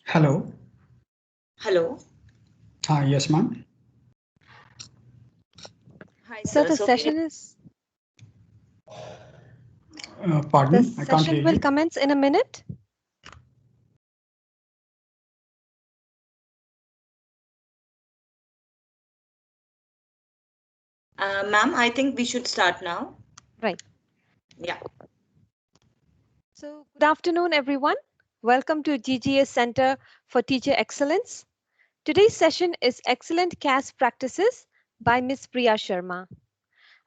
Hello. Hello. Yes, ma'am. Hi, So sir. the So can you, session is the Pardon, I can't hear session will you. commence in a minute. ma'am, I think we should start now. Right. Yeah. So good afternoon, everyone. Welcome to GGS Center for Teacher Excellence. Today's session is Excellent CAS Practices by Ms. Priya Sharma.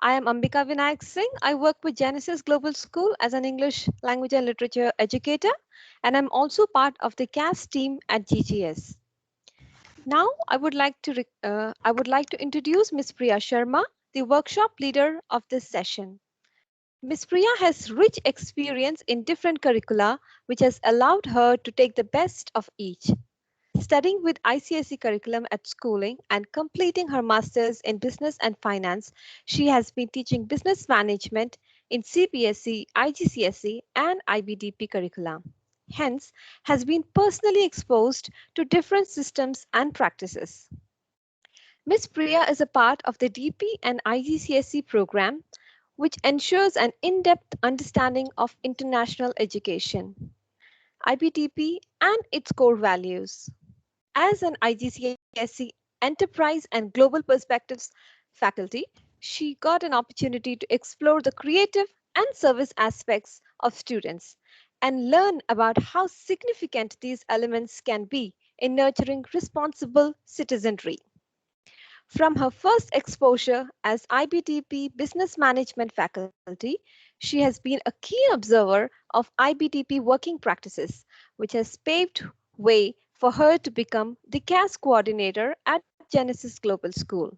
I am Ambika Vinayak Singh. I work with Genesis Global School as an English language and literature educator, and I'm also part of the CAS team at GGS. Now, I would like to introduce Ms. Priya Sharma, the workshop leader of this session. Ms. Priya has rich experience in different curricula, which has allowed her to take the best of each. Studying with ICSE curriculum at schooling and completing her master's in business and finance, she has been teaching business management in CBSE, IGCSE, and IBDP curricula. Hence, has been personally exposed to different systems and practices. Ms. Priya is a part of the DP and IGCSE program, which ensures an in-depth understanding of international education, IBTP, and its core values. As an IGCSE Enterprise and Global Perspectives faculty, she got an opportunity to explore the creative and service aspects of students and learn about how significant these elements can be in nurturing responsible citizenry. From her first exposure as IBTP Business Management faculty, she has been a key observer of IBTP working practices, which has paved way for her to become the CAS coordinator at Genesis Global School.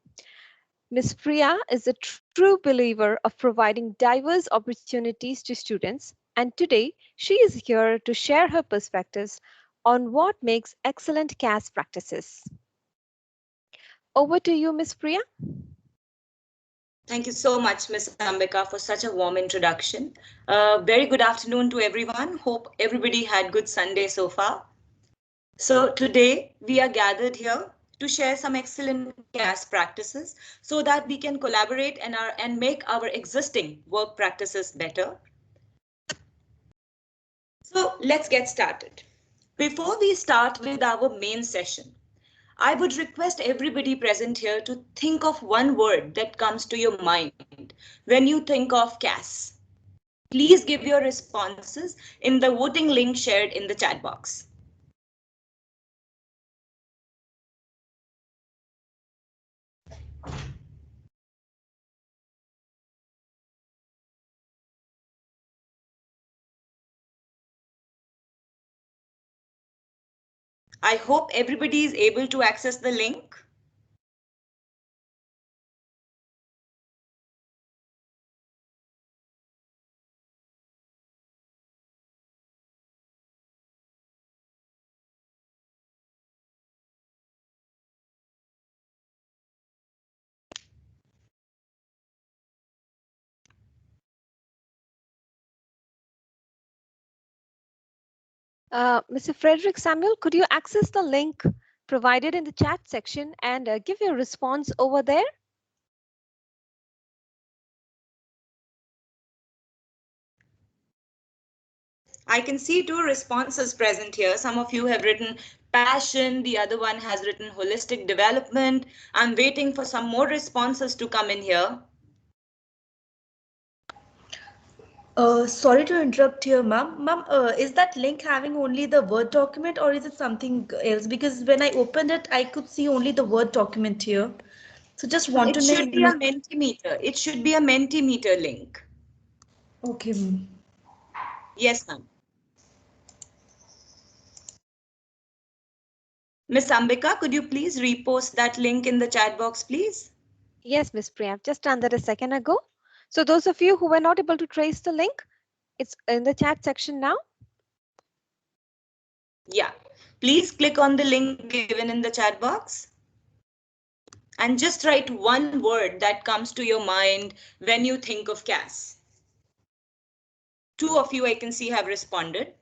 Ms. Priya is a true believer of providing diverse opportunities to students, and today she is here to share her perspectives on what makes excellent CAS practices. Over to you, Ms. Priya. Thank you so much, Miss Ambika, for such a warm introduction. Very good afternoon to everyone. Hope everybody had good Sunday so far. So today we are gathered here to share some excellent CAS practices so that we can collaborate and make our existing work practices better. So let's get started. Before we start with our main session, I would request everybody present here to think of one word that comes to your mind when you think of CAS. Please give your responses in the voting link shared in the chat box. I hope everybody is able to access the link. Mr. Frederick Samuel, could you access the link provided in the chat section and give your response over there? I can see two responses present here. Some of you have written passion, the other one has written holistic development. I'm waiting for some more responses to come in here. Sorry to interrupt here, ma'am. Ma'am, is that link having only the Word document or is it something else? Because when I opened it, I could see only the Word document here. So just want It to should be a know. Mentimeter. It should be a Mentimeter link. Okay, ma'am. Yes, ma'am. Miss Ambika, could you please repost that link in the chat box, please? Yes, Ms. Priya, I've just done that a second ago. So those of you who were not able to trace the link, it's in the chat section now. Yeah. Please click on the link given in the chat box. And just write one word that comes to your mind when you think of CAS. Two of you I can see have responded.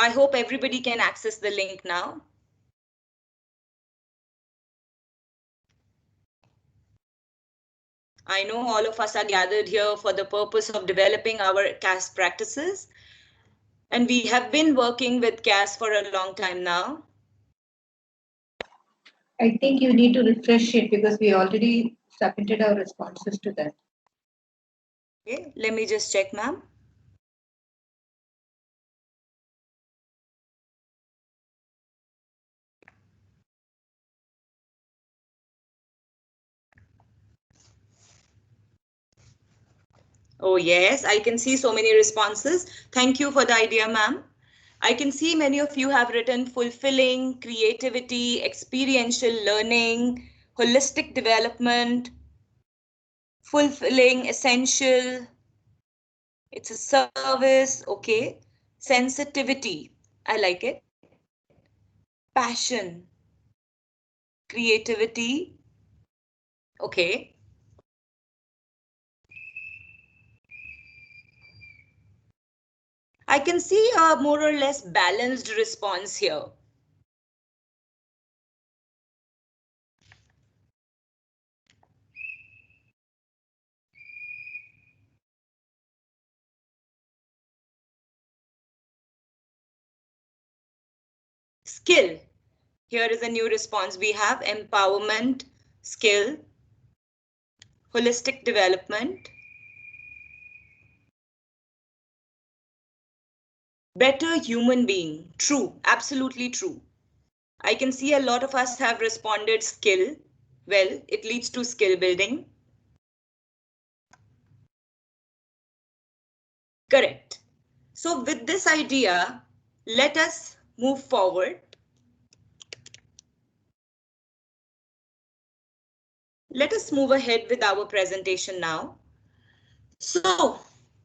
I hope everybody can access the link now. I know all of us are gathered here for the purpose of developing our CAS practices. And we have been working with CAS for a long time now. I think you need to refresh it because we already submitted our responses to that. Okay, let me just check, ma'am. Oh, yes, I can see so many responses. Thank you for the idea, ma'am. I can see many of you have written fulfilling, creativity, experiential learning, holistic development, fulfilling, essential. It's a service, okay. Sensitivity, I like it. Passion, creativity, okay. I can see a more or less balanced response here. Skill. Here is a new response. We have empowerment, skill, holistic development, better human being. True, absolutely true. I can see a lot of us have responded skill. Well, it leads to skill building. Correct. So with this idea, let us move forward. Let us move ahead with our presentation now. So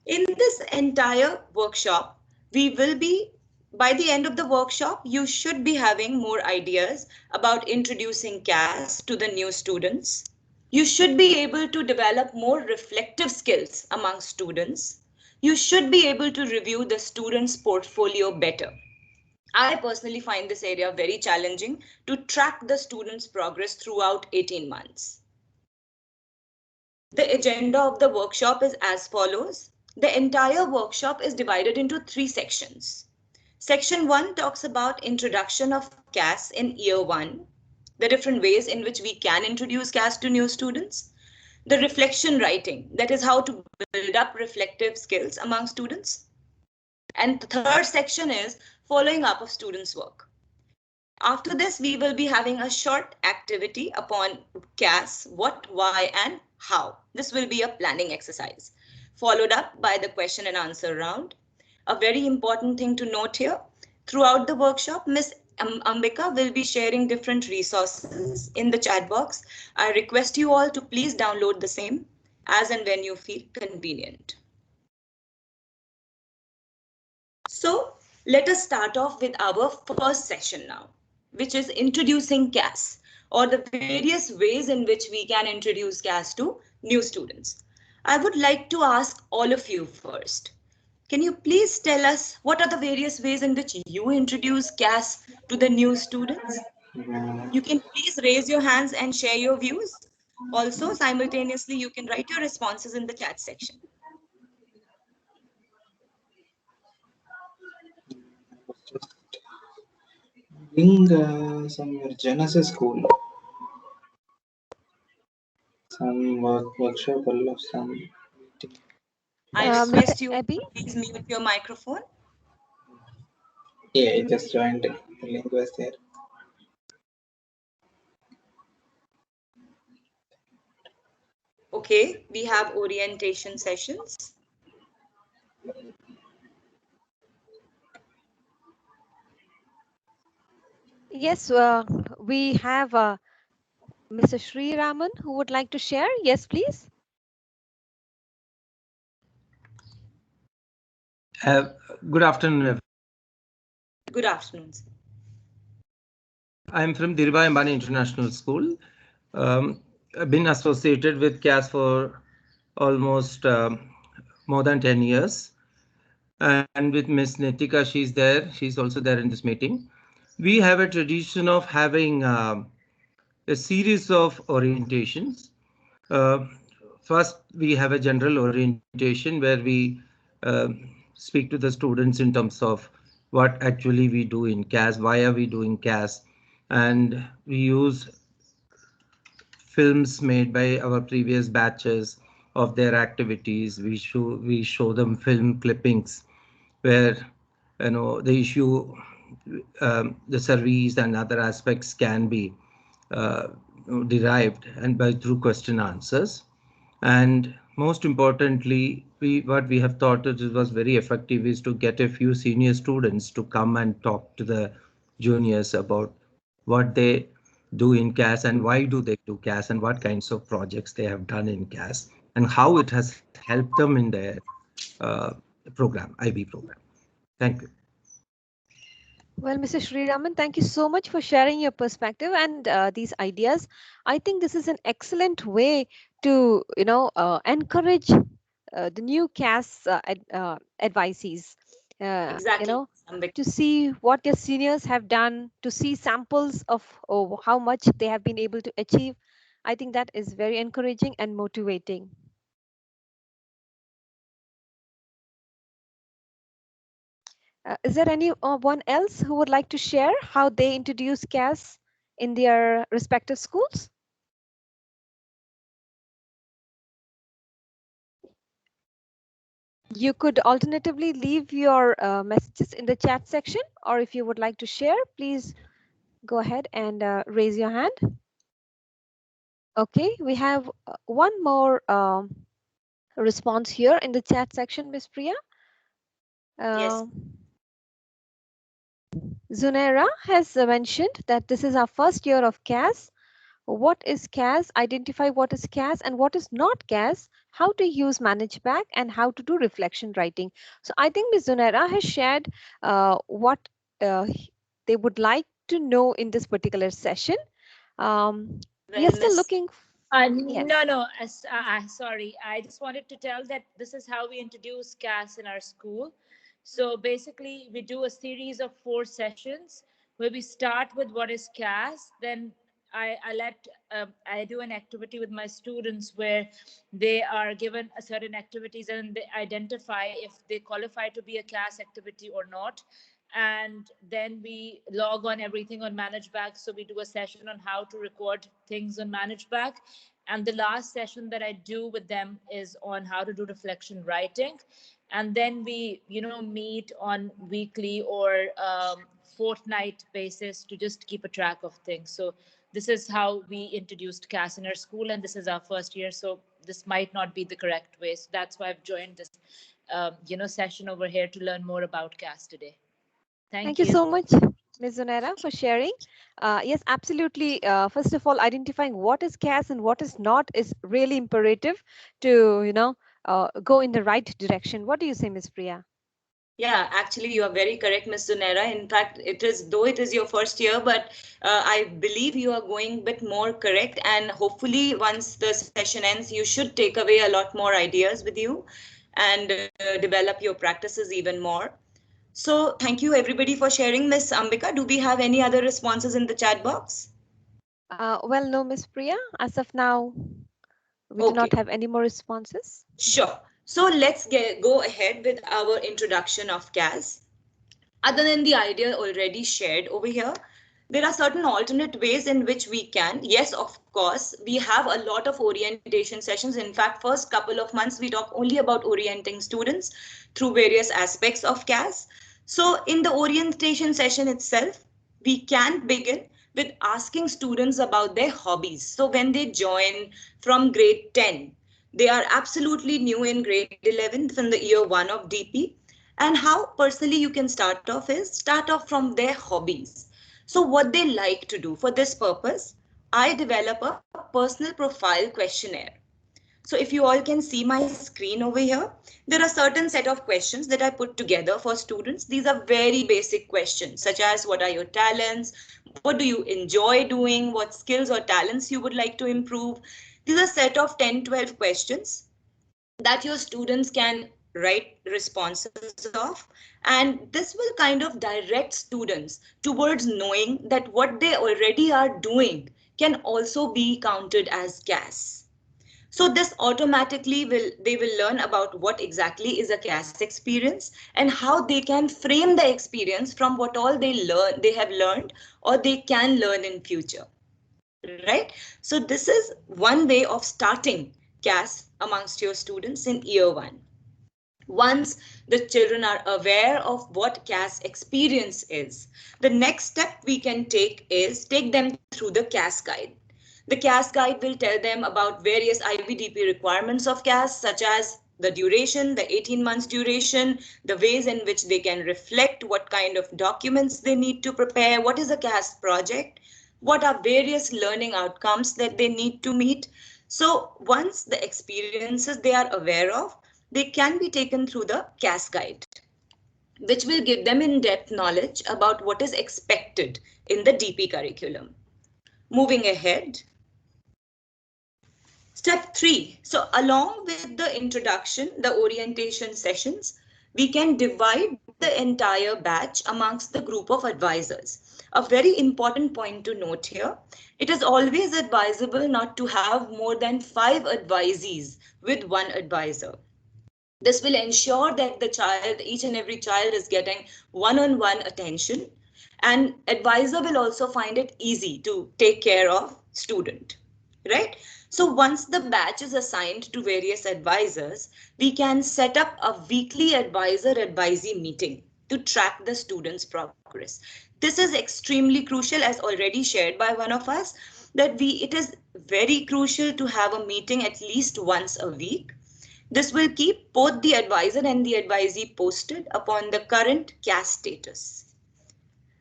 in this entire workshop, we will be, by the end of the workshop, you should be having more ideas about introducing CAS to the new students. You should be able to develop more reflective skills among students. You should be able to review the student's portfolio better. I personally find this area very challenging to track the student's progress throughout 18 months. The agenda of the workshop is as follows. The entire workshop is divided into 3 sections. Section 1 talks about introduction of CAS in year 1, the different ways in which we can introduce CAS to new students, the reflection writing, that is how to build up reflective skills among students. And the third section is following up of students' work. After this, we will be having a short activity upon CAS, what, why, and how. This will be a planning exercise, followed up by the question and answer round. A very important thing to note here, throughout the workshop, Ms. Ambika will be sharing different resources in the chat box. I request you all to please download the same as and when you feel convenient. So let us start off with our first session now, which is introducing CAS, or the various ways in which we can introduce CAS to new students. I would like to ask all of you first. Can you please tell us what are the various ways in which you introduce CAS to the new students? You can please raise your hands and share your views. Also, simultaneously, you can write your responses in the chat section. Doing some Genesis school, some workshop, all of some meeting. I Mr. request you Abby? please mute your microphone. Yeah, I just joined. The link was there. Okay, we have orientation sessions. Yes, we have Mr. Sri Raman who would like to share. Yes, please. Good afternoon. Good afternoon. I'm from Dhirubhai Ambani International School. I've been associated with CAS for almost more than 10 years. and with Miss Nitika, she's there. She's also there in this meeting. We have a tradition of having a series of orientations. Uh, First, we have a general orientation where we uh, speak to the students in terms of what actually we do in CAS, why are we doing CAS, and we use films made by our previous batches of their activities. We show them film clippings where the issue, the surveys and other aspects can be uh, derived and by through question answers. And most importantly, what we have thought it was very effective is to get a few senior students to come and talk to the juniors about what they do in CAS and why do they do CAS and what kinds of projects they have done in CAS and how it has helped them in their uh, program, IB program. Thank you. Well, Mr. Sriraman, thank you so much for sharing your perspective and these ideas. I think this is an excellent way to, encourage the new CAS advisees, Exactly, Ambika. to see what their seniors have done, to see samples of how much they have been able to achieve. I think that is very encouraging and motivating. Is there anyone else who would like to share how they introduce CAS in their respective schools? You could alternatively leave your messages in the chat section, or if you would like to share, please go ahead and raise your hand. Okay, we have one more response here in the chat section, Ms. Priya. Yes. Zunaira has mentioned that this is our first year of CAS. What is CAS? Identify what is CAS and what is not CAS, how to use ManageBack, and how to do reflection writing. So I think Ms. Zunaira has shared what they would like to know in this particular session. We are Well, still Miss. looking. Yes. Sorry. I just wanted to tell that this is how we introduce CAS in our school. So basically, we do a series of 4 sessions where we start with what is CAS. Then I do an activity with my students where they are given a certain activities and they identify if they qualify to be a CAS activity or not. And then we log on everything on ManageBack. So we do a session on how to record things on ManageBack. And the last session that I do with them is on how to do reflection writing. And then we, meet on weekly or fortnight basis to just keep a track of things. So this is how we introduced CAS in our school, and this is our first year. So this might not be the correct way. So that's why I've joined this, session over here to learn more about CAS today. Thank Thank you you. so much, Ms. Zunaira, for sharing. Yes, absolutely. First of all, identifying what is CAS and what is not is really imperative to, go in the right direction. What do you say, Ms. Priya? Yeah, actually, you are very correct, Ms. Sunera. In fact, though it is your first year, but I believe you are going a bit more correct. And hopefully, once the session ends, you should take away a lot more ideas with you and develop your practices even more. So, thank you everybody for sharing. Ms. Ambika, do we have any other responses in the chat box? Well, no, Ms. Priya. As of now, we do Okay. not have any more responses. Sure. So let's go ahead with our introduction of CAS. Other than the idea already shared over here, there are certain alternate ways in which we can. Yes, of course, we have a lot of orientation sessions. In fact, first couple of months, we talk only about orienting students through various aspects of CAS. So in the orientation session itself, we can begin with asking students about their hobbies. So when they join from grade 10, they are absolutely new in grade 11 from the year 1 of DP. And how personally you can start off is start off from their hobbies. So what they like to do. For this purpose, I develop a personal profile questionnaire. So if you all can see my screen over here, there are certain set of questions that I put together for students. These are very basic questions such as what are your talents, what do you enjoy doing, what skills or talents you would like to improve. These are a set of 10-12 questions that your students can write responses of, and this will kind of direct students towards knowing that what they already are doing can also be counted as CAS. So this automatically they will learn about what exactly is a CAS experience and how they can frame the experience from what all they have learned or they can learn in future. Right? So this is one way of starting CAS amongst your students in year one. Once the children are aware of what CAS experience is, the next step we can take is take them through the CAS guide. The CAS guide will tell them about various IBDP requirements of CAS, such as the duration, the 18 months duration, the ways in which they can reflect, what kind of documents they need to prepare, what is a CAS project, what are various learning outcomes that they need to meet. So once the experiences they are aware of, they can be taken through the CAS guide, which will give them in-depth knowledge about what is expected in the DP curriculum. Moving ahead. Step 3. So along with the introduction, the orientation sessions, we can divide the entire batch amongst the group of advisors. A very important point to note here, it is always advisable not to have more than 5 advisees with one advisor. This will ensure that the child, each and every child is getting one-on-one attention, and advisor will also find it easy to take care of student, right? So once the batch is assigned to various advisors, we can set up a weekly advisor-advisee meeting to track the student's progress. This is extremely crucial, as already shared by one of us, that it is very crucial to have a meeting at least once a week. This will keep both the advisor and the advisee posted upon the current CAS status.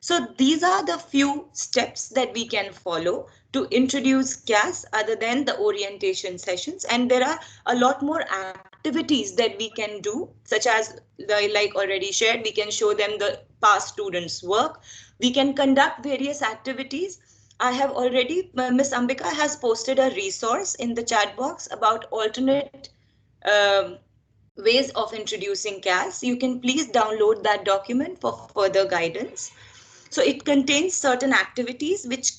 So these are the few steps that we can follow to introduce CAS other than the orientation sessions. And there are a lot more activities that we can do, such as like already shared, we can show them the past students' work. We can conduct various activities. I have already, Ms. Ambika has posted a resource in the chat box about alternate ways of introducing CAS. You can please download that document for further guidance. So it contains certain activities which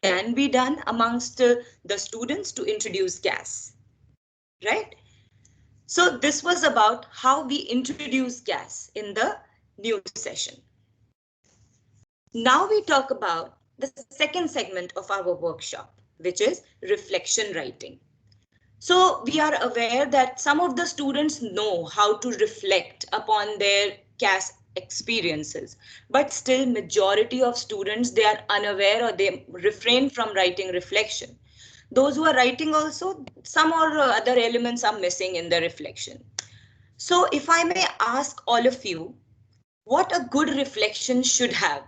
can be done amongst the students to introduce CAS, right? So this was about how we introduce CAS in the new session. Now we talk about the second segment of our workshop, which is reflection writing. So we are aware that some of the students know how to reflect upon their CAS experiences, but still majority of students, they are unaware or they refrain from writing reflection. Those who are writing also, some or other elements are missing in the reflection. So if I may ask all of you, what a good reflection should have.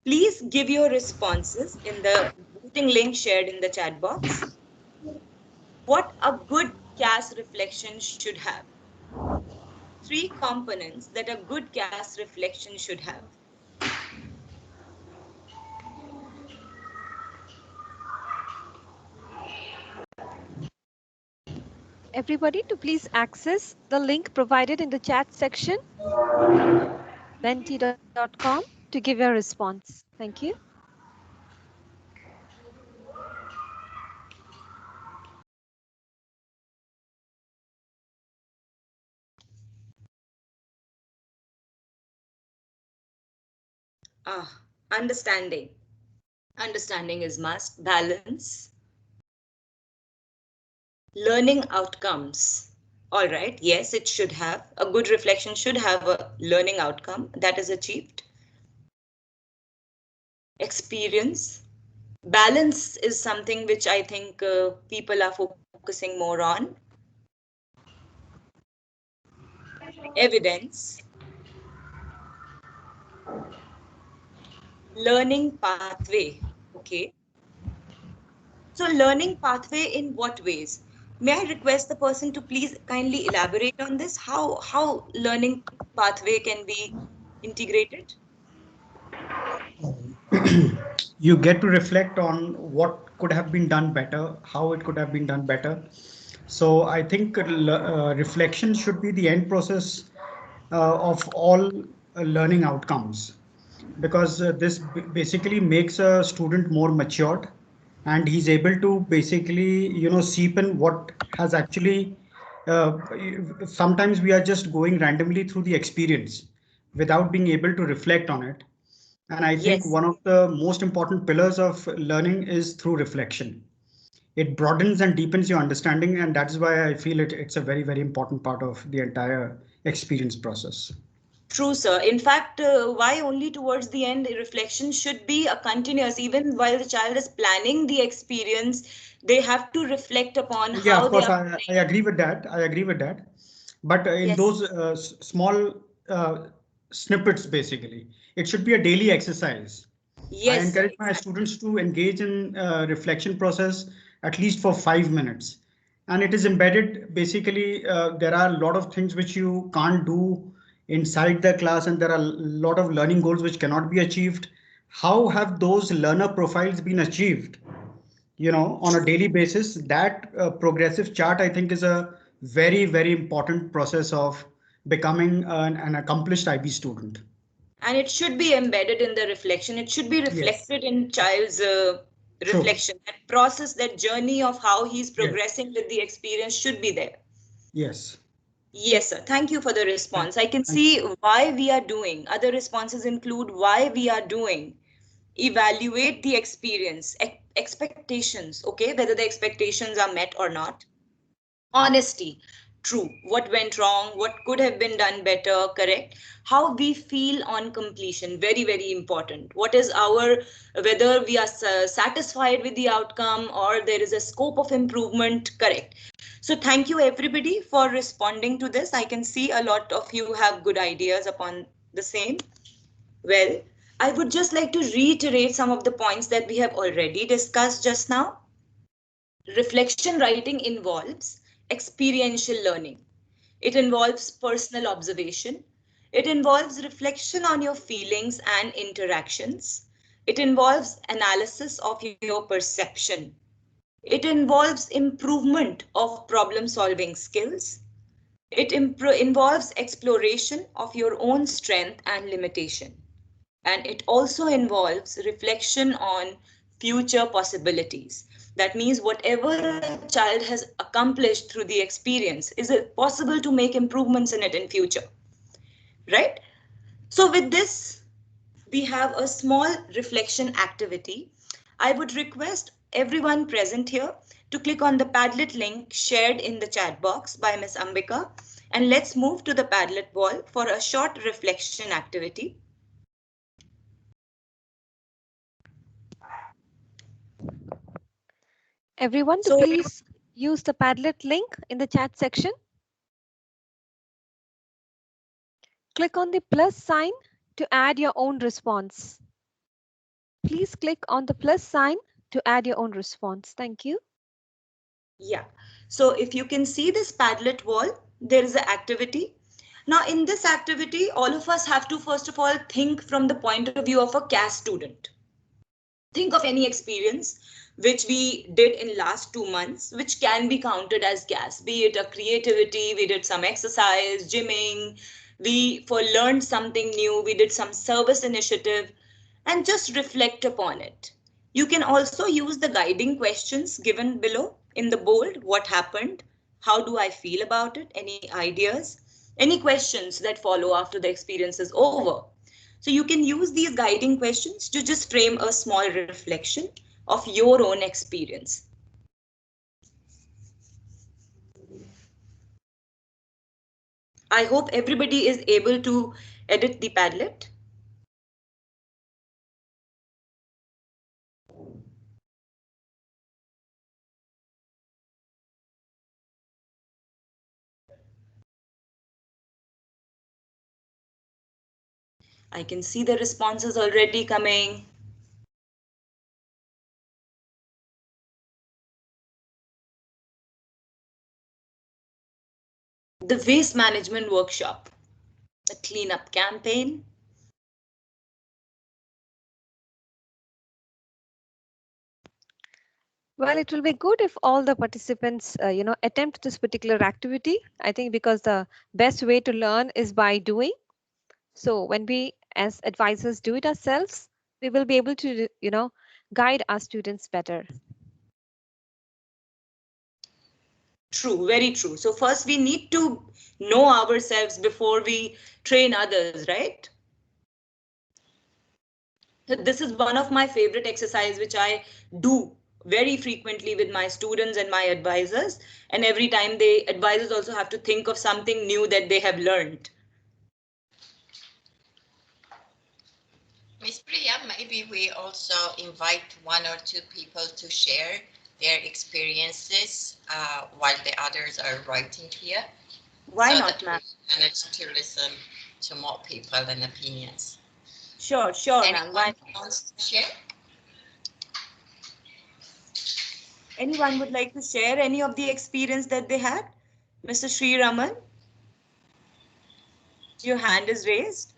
Please give your responses in the voting link shared in the chat box. What a good CAS reflection should have. 3 components that a good CAS reflection should have. Everybody to please access the link provided in the chat section, venti.com, to give your response. Thank you. Understanding. Understanding is must. Balance. Learning outcomes. All right. Yes, it should have. A good reflection should have a learning outcome that is achieved. Experience. Balance is something which I think people are focusing more on. Evidence. Learning pathway. Okay. So learning pathway in what ways? May I request the person to please kindly elaborate on this? How learning pathway can be integrated? You get to reflect on what could have been done better, how it could have been done better. So I think reflection should be the end process of all learning outcomes, because this basically makes a student more matured, and he's able to basically, seep in what has actually, uh, sometimes we are just going randomly through the experience without being able to reflect on it. And I think Yes. one of the most important pillars of learning is through reflection. It broadens and deepens your understanding, and that's why I feel it's a very, very important part of the entire experience process. True, sir. In fact, why only towards the end? Reflection should be a continuous, even while the child is planning the experience, they have to reflect upon Yeah, how of they course, are I planning. agree with that. I agree with that. But in Yes. those small snippets, basically, it should be a daily exercise. I Yes, sir. encourage my Exactly. students to engage in reflection process at least for 5 minutes. And it is embedded, basically, there are a lot of things which you can't do inside the class, and there are a lot of learning goals which cannot be achieved. How have those learner profiles been achieved? On a daily basis, that progressive chart, I think, is a very, very important process of becoming an accomplished IB student. And it should be embedded in the reflection. It should be Yes, reflected in child's true. reflection. That process, that journey of how he's Yes, progressing with the experience should be there. yes. Yes, sir. Thank you for the Thank, response. I can thank see why we are doing. Other responses include why we are doing. Evaluate the experience, expectations, okay, whether the expectations are met or not. Honesty, true, what went wrong, what could have been done better, correct. How we feel on completion, very, very important. What is our, whether we are satisfied with the outcome or there is a scope of improvement, correct. So thank you everybody for responding to this. I can see a lot of you have good ideas upon the same. Well, I would just like to reiterate some of the points that we have already discussed just now. Reflection writing involves experiential learning. It involves personal observation. It involves reflection on your feelings and interactions. It involves analysis of your perception. It involves improvement of problem solving skills. It involves exploration of your own strength and limitation. And it also involves reflection on future possibilities. That means whatever a child has accomplished through the experience, is it possible to make improvements in it in future, right? So with this, we have a small reflection activity. I would request everyone present here to click on the Padlet link shared in the chat box by Ms. Ambika, and let's move to the Padlet wall for a short reflection activity. Everyone to So please use the Padlet link in the chat section. Click on the plus sign to add your own response. Please click on the plus sign to add your own response. Thank you. yeah, so if you can see this Padlet wall, there is an activity. Now in this activity, all of us have to first of all think from the point of view of a CAS student. Think of any experience which we did in last 2 months, which can be counted as CAS, be it a creativity, we did some exercise, gymming, we for learned something new, we did some service initiative, and just reflect upon it. You can also use the guiding questions given below in the bold. What happened? How do I feel about it? Any ideas? Any questions that follow after the experience is over? So you can use these guiding questions to just frame a small reflection of your own experience. I hope everybody is able to edit the Padlet. I can see the responses already coming. The waste management workshop, the cleanup campaign. Well, it will be good if all the participants, attempt this particular activity. I think because the best way to learn is by doing. So when we as advisors do it ourselves, we will be able to, guide our students better. True, very true. So first we need to know ourselves before we train others, right? This is one of my favorite exercise which I do very frequently with my students and my advisors. And every time they advisors also have to think of something new that they have learned. Miss Priya, maybe we also invite one or two people to share their experiences while the others are writing here. Why not, ma'am? Manage to listen to more people and opinions. Sure, ma'am. Why wants to share? Anyone would like to share any of the experience that they had? Mr. Sri Raman, your hand is raised.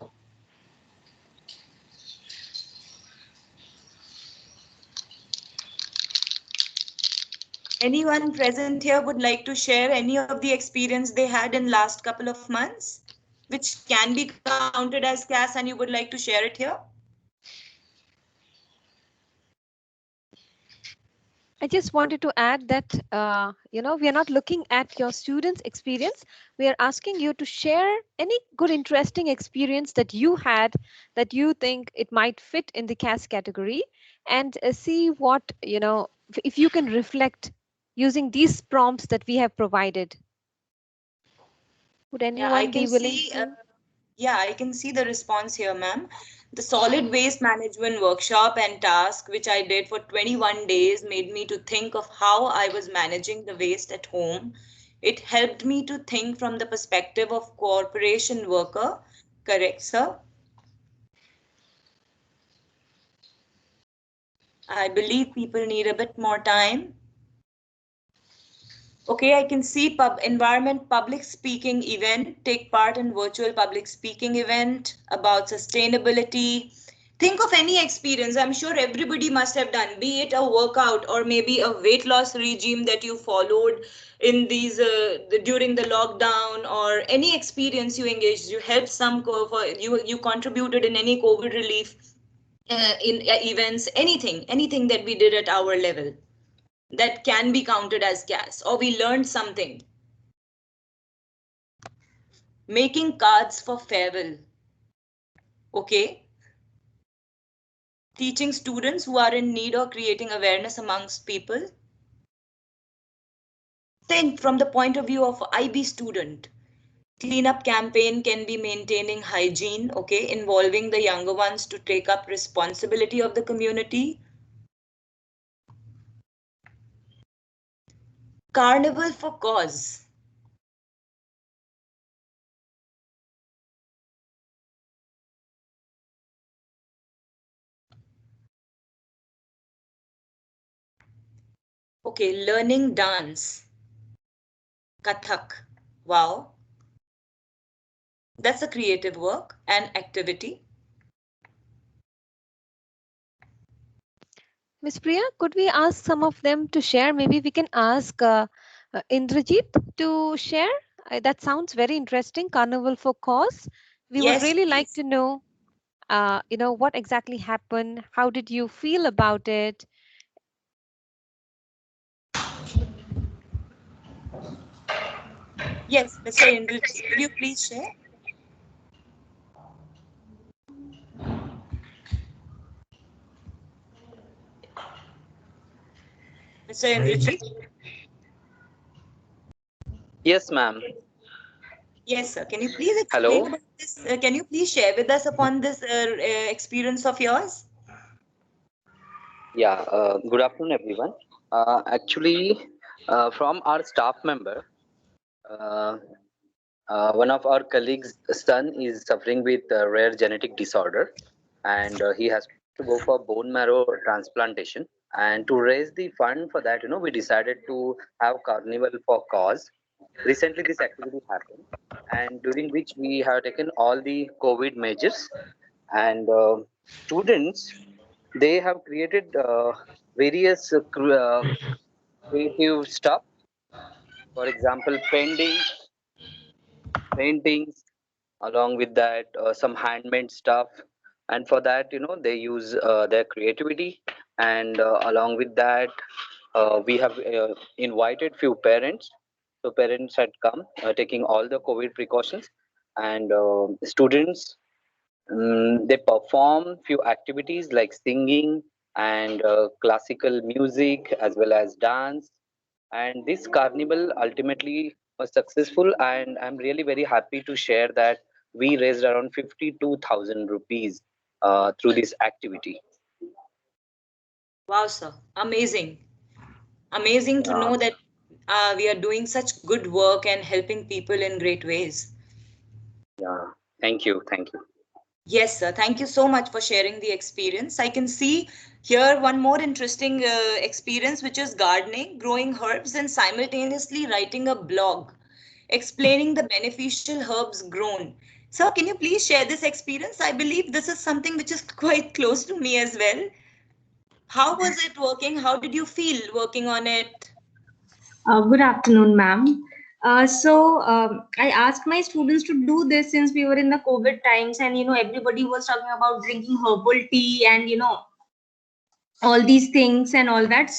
Anyone present here would like to share any of the experience they had in last couple of months, which can be counted as CAS, and you would like to share it here? I just wanted to add that, we are not looking at your students' experience. We are asking you to share any good, interesting experience that you had that you think it might fit in the CAS category, and see what, if you can reflect using these prompts that we have provided. Would anyone be willing to? Yeah, I can see the response here, ma'am. The solid waste management workshop and task, which I did for 21 days, made me to think of how I was managing the waste at home. It helped me to think from the perspective of corporation worker. Correct, sir? I believe people need a bit more time. Okay, I can see environment public speaking event, take part in virtual public speaking event about sustainability. Think of any experience. I'm sure everybody must have done, be it a workout or maybe a weight loss regime that you followed in these during the lockdown, or any experience you engaged. You helped you contributed in any COVID relief in events, anything that we did at our level that can be counted as CAS, or we learned something. Making cards for farewell. Okay. Teaching students who are in need or creating awareness amongst people. Think from the point of view of IB student. Cleanup campaign can be maintaining hygiene, okay, involving the younger ones to take up responsibility of the community. Carnival for cause. Okay, learning dance. Kathak. Wow. That's a creative work and activity. Ms. Priya, could we ask some of them to share? Maybe we can ask Indrajit to share. That sounds very interesting. Carnival for Cause. We would Yes, really please. like to know, what exactly happened. How did you feel about it? Yes, Mr. Indrajit, could you please share? Mr. Indrajit? Yes, ma'am. Yes, sir. Can you please explain Hello. about this? Can you please share with us upon this experience of yours? Yeah. Good afternoon, everyone. Actually, from our staff member, uh, one of our colleagues' son is suffering with a rare genetic disorder, and he has to go for bone marrow transplantation. And to raise the fund for that, we decided to have carnival for cause. Recently, this activity happened, and during which we have taken all the COVID measures, and students they have created various creative stuff. For example, paintings, along with that some handmade stuff. And for that, they use their creativity. And along with that, we have invited few parents. So parents had come, taking all the COVID precautions, and students, they perform few activities like singing and classical music as well as dance. And this carnival ultimately was successful, and I'm really very happy to share that we raised around 52,000 rupees through this activity. Wow, sir. Amazing. Amazing to Yeah, know that we are doing such good work and helping people in great ways. yeah. Thank you. Thank you. Yes, sir. Thank you so much for sharing the experience. I can see here one more interesting experience, which is gardening, growing herbs, and simultaneously writing a blog explaining the beneficial herbs grown. Sir, can you please share this experience? I believe this is something which is quite close to me as well. How was it working? How did you feel working on it? Good afternoon, ma'am. I asked my students to do this since we were in the COVID times, and everybody was talking about drinking herbal tea and all these things and all that.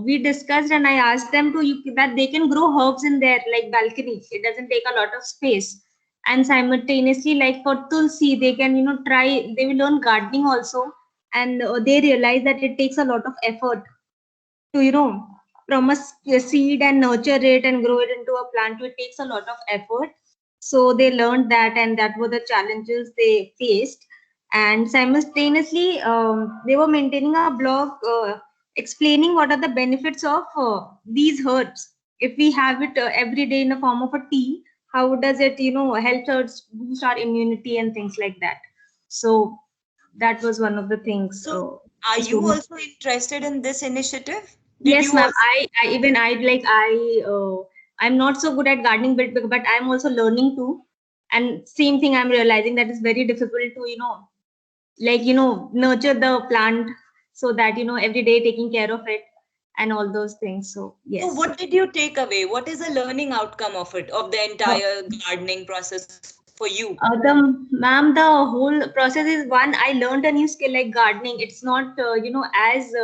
We discussed, and I asked them that they can grow herbs in their like balcony. It doesn't take a lot of space, and simultaneously, like for tulsi, they can try. They will learn gardening also, and they realize that it takes a lot of effort to from a seed and nurture it and grow it into a plant. It takes a lot of effort. So they learned that, and that were the challenges they faced. And simultaneously, they were maintaining a blog explaining what are the benefits of these herbs. If we have it every day in the form of a tea, how does it help us boost our immunity and things like that. So that was one of the things. So, are the you students. also interested in this initiative? Did Yes, you ma'am. also? I'm not so good at gardening, but I'm also learning too. And same thing, I'm realizing that it's very difficult to nurture the plant, so that every day taking care of it and all those things. So So yes. what did you take away? What is the learning outcome of it, of the entire gardening process for you? The whole process is one. I learned a new skill like gardening. It's not as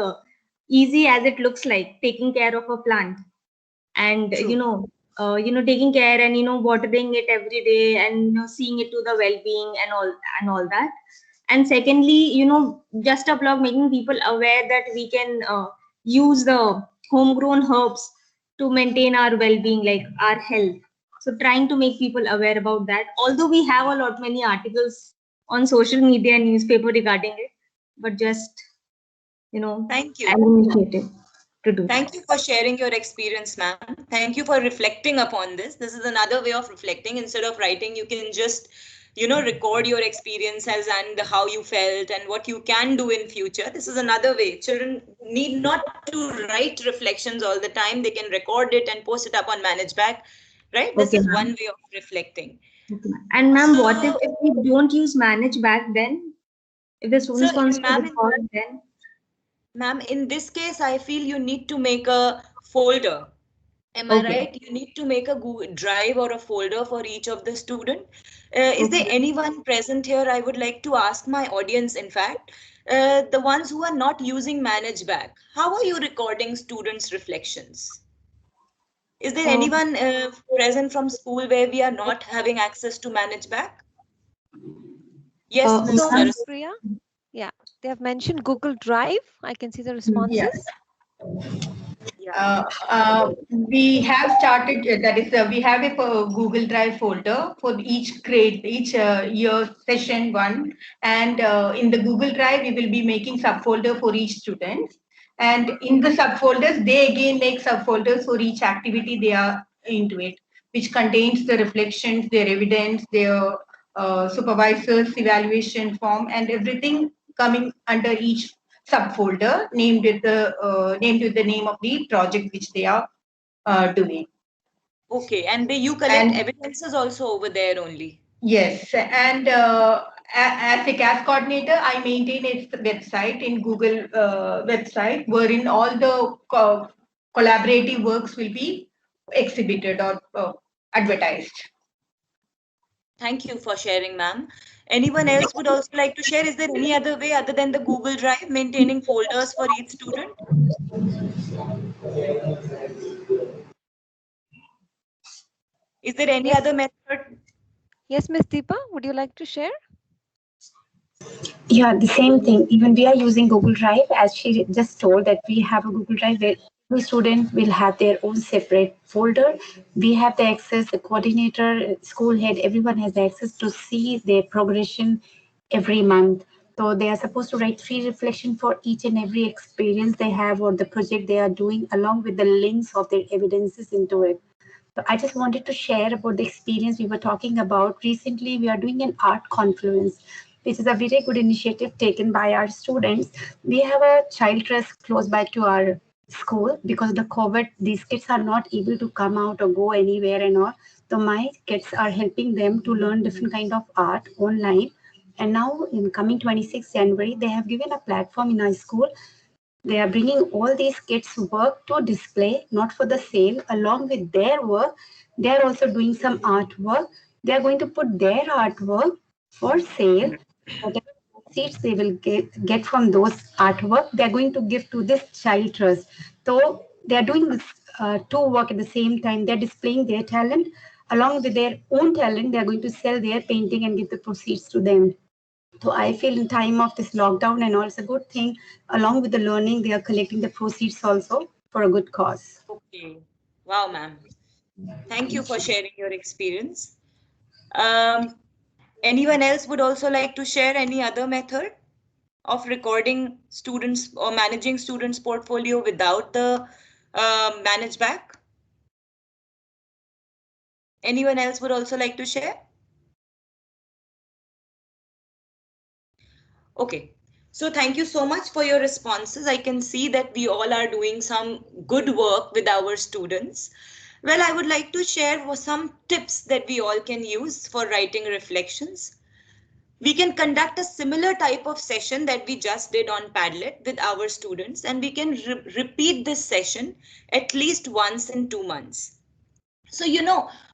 easy as it looks like taking care of a plant. And True. taking care and watering it every day, and seeing it to the well-being and all that. And secondly, just a blog making people aware that we can use the homegrown herbs to maintain our well-being, like our health. So trying to make people aware about that, although we have a lot many articles on social media and newspaper regarding it, but just Thank you. an initiative to do that. Thank you for sharing your experience, ma'am. Thank you for reflecting upon this. This is another way of reflecting. Instead of writing, you can just, record your experiences and how you felt and what you can do in future. This is another way. Children need not to write reflections all the time. They can record it and post it up on ManageBack, right? This Okay, is ma'am. one way of reflecting. Okay, ma'am. And ma'am, what So, if we don't use manage back then? If the students so wants to ma'am, record, then ma'am, in this case, I feel you need to make a folder. Am I okay. right? You need to make a Google Drive or a folder for each of the student. Is there Okay. anyone present here? I would like to ask my audience, in fact, the ones who are not using ManageBack, how are you recording students' reflections? Is there Uh, anyone present from school where we are not having access to ManageBack? Yes, Miss So, ma'am, Miss Saraswati. Priya, yeah, they have mentioned Google Drive. I can see the Yeah. responses. Yeah. We have started, that is, we have a Google Drive folder for each grade, each year session one. And in the Google Drive, we will be making subfolder for each student. And in the subfolders, they again make subfolders for each activity they are into it, which contains the reflections, their evidence, their supervisor's evaluation form, and everything coming under each subfolder named with the name of the project which they are doing. Okay, and you collect And evidences also over there only. Yes, and as a CAS coordinator, I maintain its website in Google website, wherein all the collaborative works will be exhibited or advertised. Thank you for sharing, ma'am. Anyone else would also like to share? Is there any other way other than the Google Drive maintaining folders for each student? Is there any other method? Yes, Ms. Deepa, would you like to share? Yeah, the same thing. Even we are using Google Drive, as she just told that we have a Google Drive where every student will have their own separate folder. We have the access, the coordinator, school head, everyone has access to see their progression every month. So they are supposed to write free reflection for each and every experience they have or the project they are doing, along with the links of their evidences into it. So I just wanted to share about the experience we were talking about. Recently, we are doing an art confluence, which is a very good initiative taken by our students. We have a child trust close by to our school because of the COVID. These kids are not able to come out or go anywhere and all. So my kids are helping them to learn different kind of art online. And now in coming 26th January, they have given a platform in our school. They are bringing all these kids' work to display, not for the sale. Along with their work, they are also doing some artwork. They are going to put their artwork for sale. Whatever proceeds they will get from those artwork, they are going to give to this child trust. So they are doing this two work at the same time. They are displaying their talent. Along with their own talent, they are going to sell their painting and give the proceeds to them. So I feel in time of this lockdown and also a good thing, along with the learning, they are collecting the proceeds also for a good cause. Okay. Wow, ma'am. Thank you for sharing your experience. Anyone else would also like to share any other method of recording students or managing students' portfolio without the manage back? Anyone else would also like to share? Okay. So thank you so much for your responses. I can see that we all are doing some good work with our students. Well, I would like to share some tips that we all can use for writing reflections. We can conduct a similar type of session that we just did on Padlet with our students, and we can repeat this session at least once in 2 months. So,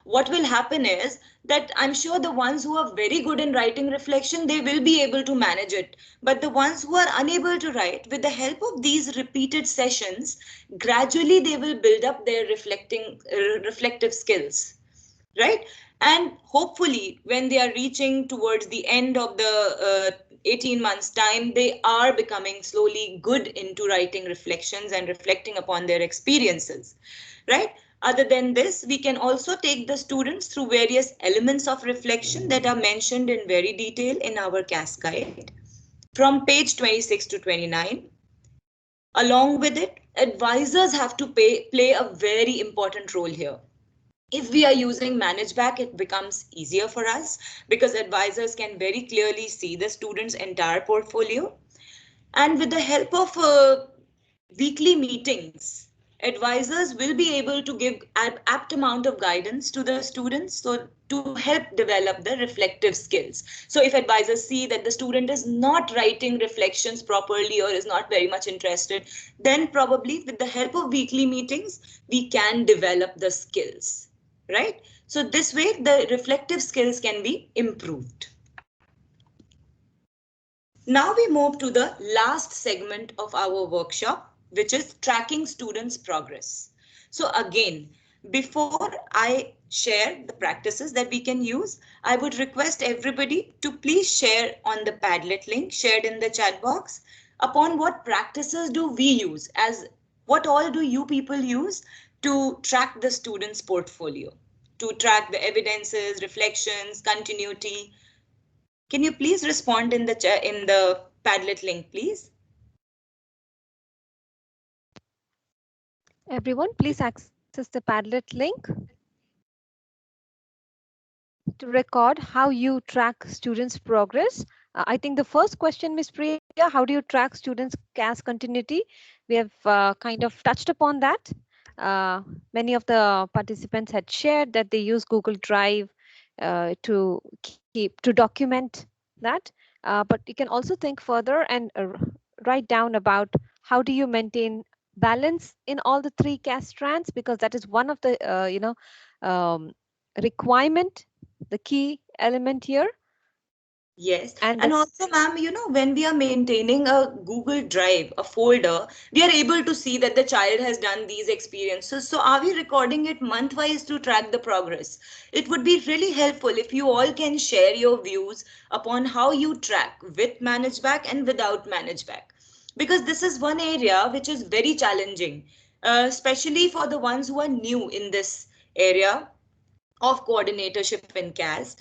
what will happen is that I'm sure the ones who are very good in writing reflection, they will be able to manage it. But the ones who are unable to write, with the help of these repeated sessions, gradually they will build up their reflective skills, right? And hopefully when they are reaching towards the end of the 18 months time, they are becoming slowly good into writing reflections and reflecting upon their experiences, right? Other than this, we can also take the students through various elements of reflection that are mentioned in very detail in our CAS guide from page 26 to 29. Along with it, advisors have to play a very important role here. If we are using ManageBack, it becomes easier for us because advisors can very clearly see the student's entire portfolio. And with the help of weekly meetings, advisors will be able to give apt amount of guidance to the students so to help develop the reflective skills. So if advisors see that the student is not writing reflections properly or is not very much interested, then probably with the help of weekly meetings, we can develop the skills, right? So this way the reflective skills can be improved. Now we move to the last segment of our workshop, which is tracking students' progress. So again, before I share the practices that we can use, I would request everybody to please share on the Padlet link shared in the chat box upon what practices do we use, as what all do you people use to track the students' portfolio, to track the evidences, reflections, continuity. Can you please respond in the Padlet link, please? Everyone, please access the Padlet link to record how you track students' progress. I think the first question, Ms. Priya, how do you track students' CAS continuity? We have kind of touched upon that. Many of the participants had shared that they use Google Drive to keep keep to document that. But you can also think further and write down about how do you maintain balance in all the three CAS strands, because that is one of the requirement, the key element here. Yes, And and also, ma'am, when we are maintaining a Google Drive, a folder, we are able to see that the child has done these experiences. So are we recording it month-wise to track the progress? It would be really helpful if you all can share your views upon how you track with manage back and without manage back. Because this is one area which is very challenging, especially for the ones who are new in this area of coordinatorship in CAS.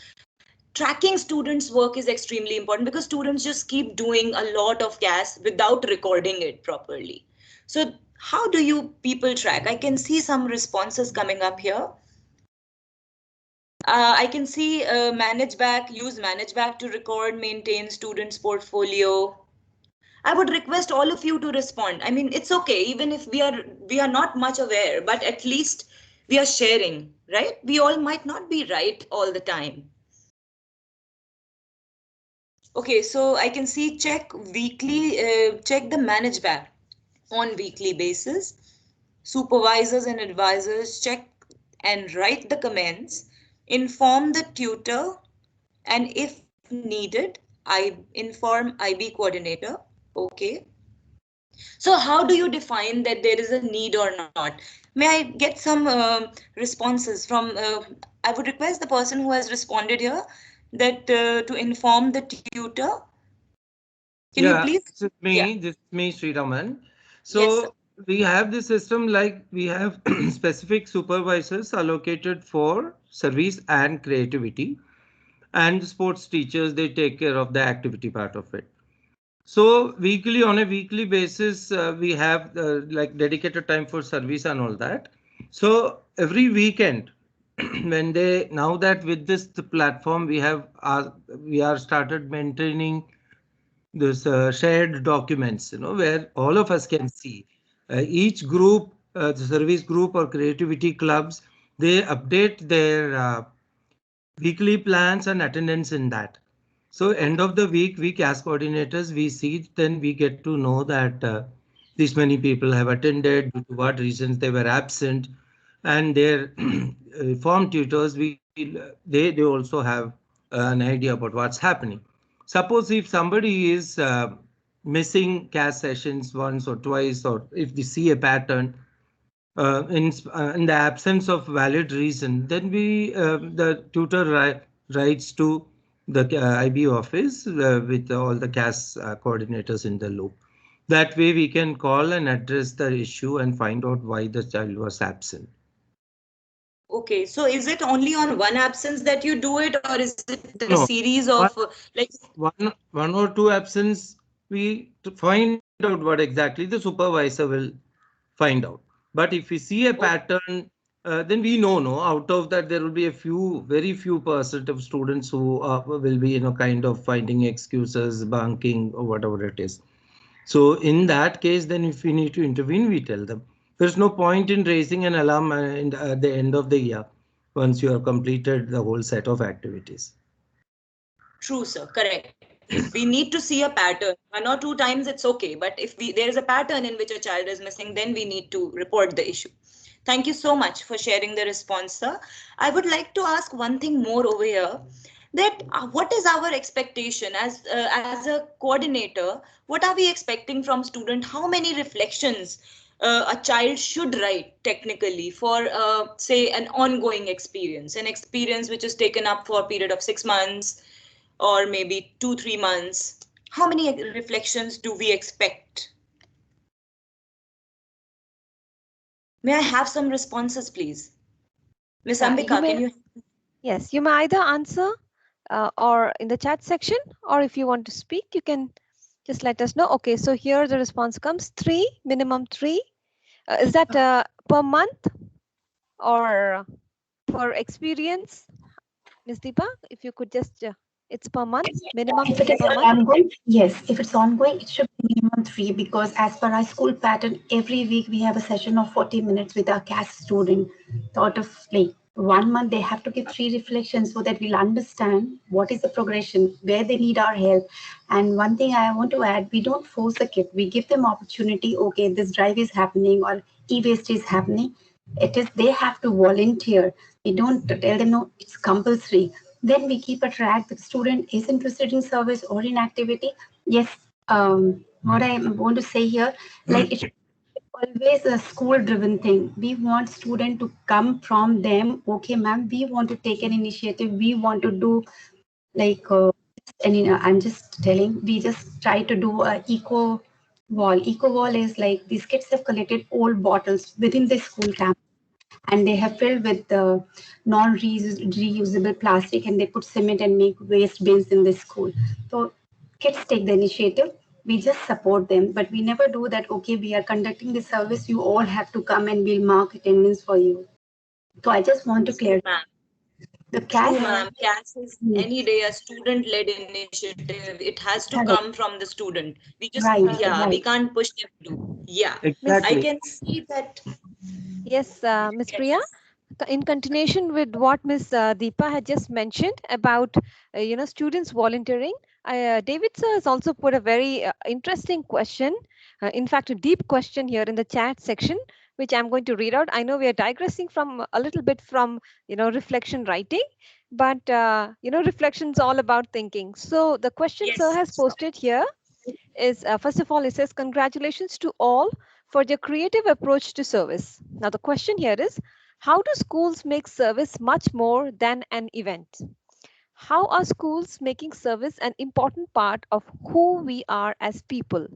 Tracking students' work is extremely important because students just keep doing a lot of CAS without recording it properly. So how do you people track? I can see some responses coming up here. I can see use manage back to record, maintain students' portfolio. I would request all of you to respond. I mean, it's okay, even if we are not much aware, but at least we are sharing, right? We all might not be right all the time. Okay, so I can see check the manage back on weekly basis. Supervisors and advisors check and write the comments, inform the tutor, and if needed, I inform IB coordinator. Okay. So how do you define that there is a need or not? May I get some responses from, I would request the person who has responded here that to inform the tutor. Can you please? This is me. This is me, Sriraman. So Yes, sir. we have the system like we have specific supervisors allocated for service and creativity, and sports teachers, they take care of the activity part of it. So on a weekly basis, we have like dedicated time for service and all that. So every weekend, now that with this the platform we are started maintaining this shared documents, where all of us can see each group, the service group or creativity clubs, they update their weekly plans and attendance in that. So end of the week, we CAS coordinators, we see, then we get to know that this many people have attended, due to what reasons they were absent, and their form tutors, they also have an idea about what's happening. Suppose if somebody is missing CAS sessions once or twice, or if they see a pattern, in the absence of valid reason, then the tutor writes to the IB office with all the CAS coordinators in the loop. That way we can call and address the issue and find out why the child was absent. Okay, so is it only on one absence that you do it, or is it a No, series of like one or two absence, we to find out what exactly the supervisor will find out. But if we see a pattern, then we know, no, out of that there will be very few percent of students who will be, kind of finding excuses, bunking or whatever it is. So in that case, then if we need to intervene, we tell them. There's no point in raising an alarm at the end of the year once you have completed the whole set of activities. True, sir. Correct. If we need to see a pattern, one or two times it's okay. But if there is a pattern in which a child is missing, then we need to report the issue. Thank you so much for sharing the response, sir. I would like to ask one thing more over here. That what is our expectation as a coordinator? What are we expecting from student? How many reflections a child should write technically for say an ongoing experience, an experience which is taken up for a period of 6 months or maybe 2-3 months? How many reflections do we expect? May I have some responses, please? Miss Ambika, can you? Yes, you may either answer or in the chat section, or if you want to speak, you can just let us know. Okay, so here the response comes 3, minimum 3. Is that per month or per experience? Ms. Deepa, if you could just, it's per month, minimum If it 3 is per month. ongoing, yes. If it's ongoing, it should be minimum 3, because as per our school pattern, every week we have a session of 40 minutes with our CAS student, sort of like 1 month they have to give 3 reflections so that we'll understand what is the progression, where they need our help. And one thing I want to add, we don't force the kid. We give them opportunity. Okay, this drive is happening or e-waste is happening. It is they have to volunteer. We don't tell them no, it's compulsory. Then we keep a track. The student is interested in service or in activity. Yes, what I want to say here, like it always a school driven thing. We want student to come from them. Okay, ma'am, we want to take an initiative. We want to do like, and I'm just telling, we just try to do a eco wall. Eco wall is like these kids have collected old bottles within the school camp and they have filled with the non-reusable plastic and they put cement and make waste bins in the school. So kids take the initiative. We just support them, but we never do that. Okay, we are conducting the service. You all have to come and we'll mark attendance for you. So I just want to clarify. The True, CAS, ma'am. CAS is any day a student-led initiative. It has to come correct. from the student. We just, Right, yeah, we right. can't push them to do. Yeah, Miss, I Exactly. can see that. yes, Miss Priya. Yes. In continuation with what Miss Deepa had just mentioned about students volunteering, David sir has also put a very interesting question, in fact a deep question here in the chat section, which I'm going to read out. I know we are digressing from a little bit from reflection writing, but reflection's all about thinking. So the question sir Yes. has posted here is, first of all, it says, congratulations to all for their creative approach to service. Now, the question here is, how do schools make service much more than an event? How are schools making service an important part of who we are as people?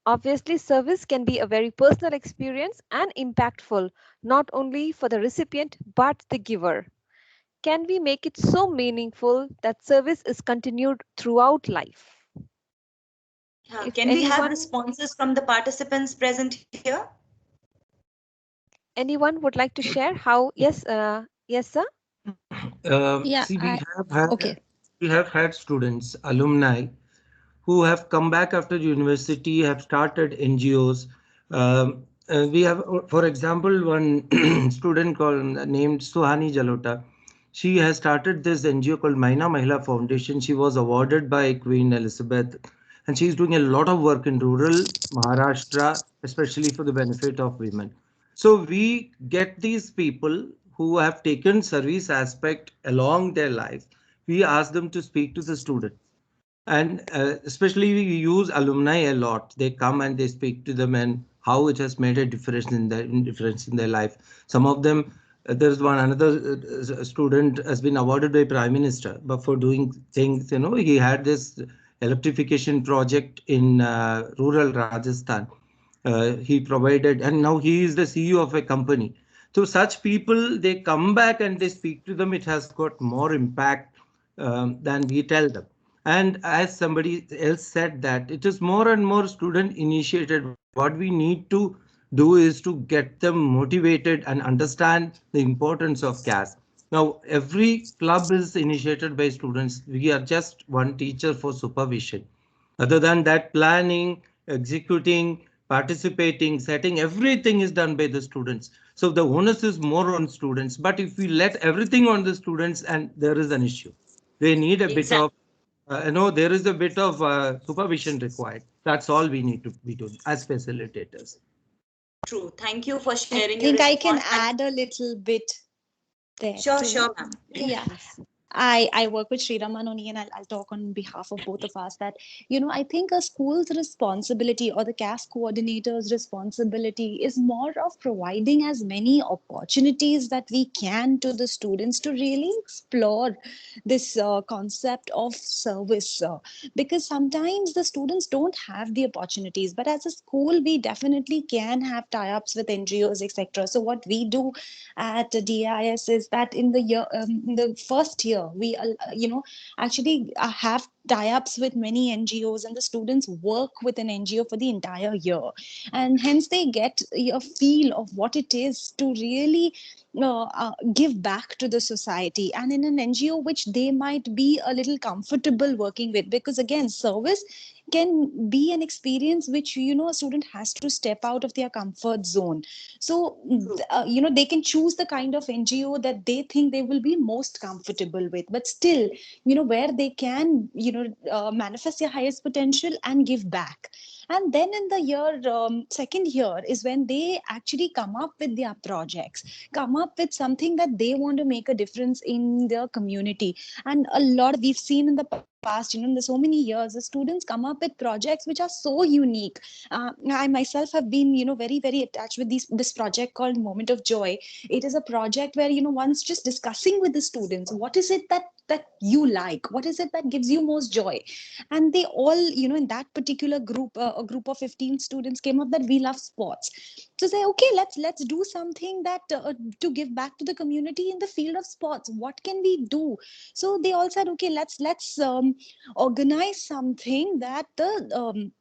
Obviously, service can be a very personal experience and impactful, not only for the recipient, but the giver. Can we make it so meaningful that service is continued throughout life? Yeah. If Can we have anyone responses from the participants present here? Anyone would like to share how? Yes, yes, sir. Yeah, See, okay. we have had students, alumni, who have come back after university, have started NGOs. We have, for example, one student called named Suhani Jalota. She has started this NGO called Maina Mahila Foundation. She was awarded by Queen Elizabeth, and she's doing a lot of work in rural Maharashtra, especially for the benefit of women. So we get these people who have taken service aspect along their life. We ask them to speak to the student, and especially we use alumni a lot. They come and they speak to them and how it has made a difference in their life. Some of them, there's one another student has been awarded by Prime Minister, but for doing things, he had this electrification project in rural Rajasthan. He provided, and now he is the CEO of a company. So such people, they come back and they speak to them. It has got more impact than we tell them. And as somebody else said, that it is more and more student initiated. What we need to do is to get them motivated and understand the importance of CAS. Now, every club is initiated by students. We are just one teacher for supervision. Other than that, planning, executing, participating, setting, everything is done by the students. So the onus is more on students. But if we let everything on the students, and there is an issue, they need a bit Exactly. of there is a bit of supervision required. That's all we need to be doing as facilitators. True. Thank you for I sharing your think I can response. And add a little bit there sure, too. sure, ma'am. Yeah. Yes. I work with Sri Ramanoni and I'll talk on behalf of both of us that, I think a school's responsibility or the CAS coordinator's responsibility is more of providing as many opportunities that we can to the students to really explore this concept of service. Because sometimes the students don't have the opportunities, but as a school, we definitely can have tie-ups with NGOs, etc. So what we do at DIS is that in the year, in the first year, we actually have tie-ups with many NGOs, and the students work with an NGO for the entire year, and hence they get a feel of what it is to really give back to the society, and in an NGO which they might be a little comfortable working with, because again, service can be an experience which a student has to step out of their comfort zone. So they can choose the kind of NGO that they think they will be most comfortable with, but still where they can manifest their highest potential and give back. And then in the second year is when they actually come up with their projects, come up with something that they want to make a difference in their community. And a lot we've seen in the past, in the so many years, the students come up with projects which are so unique. I myself have been very, very attached with this project called Moment of Joy. It is a project where one's just discussing with the students, what is it that you like, what is it that gives you most joy. And they all in that particular group, a group of 15 students came up that we love sports. So say, okay, let's do something that to give back to the community in the field of sports. What can we do? So they all said, okay, let's organize something that the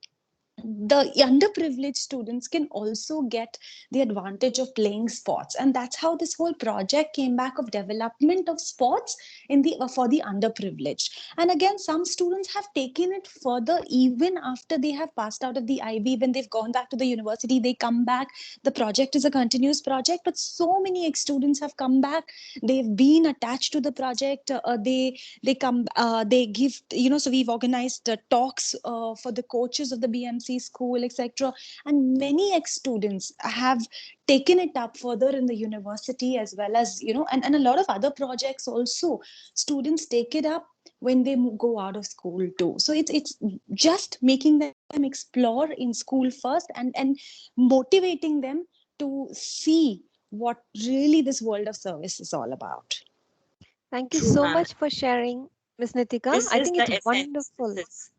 underprivileged students can also get the advantage of playing sports. And that's how this whole project came back, of development of sports in the for the underprivileged. And again, some students have taken it further even after they have passed out of the IB. When they've gone back to the university, they come back, the project is a continuous project, but so many ex-students have come back, they've been attached to the project. They come, they give, so we've organized talks for the coaches of the BMC school, etc. And many ex-students have taken it up further in the university as well, as and a lot of other projects also students take it up when they go out of school too. So it's just making them explore in school first, and motivating them to see what really this world of service is all about. Thank you True, so ma'am. much for sharing, Ms. Nitika. This I is think the it's essence. wonderful. This.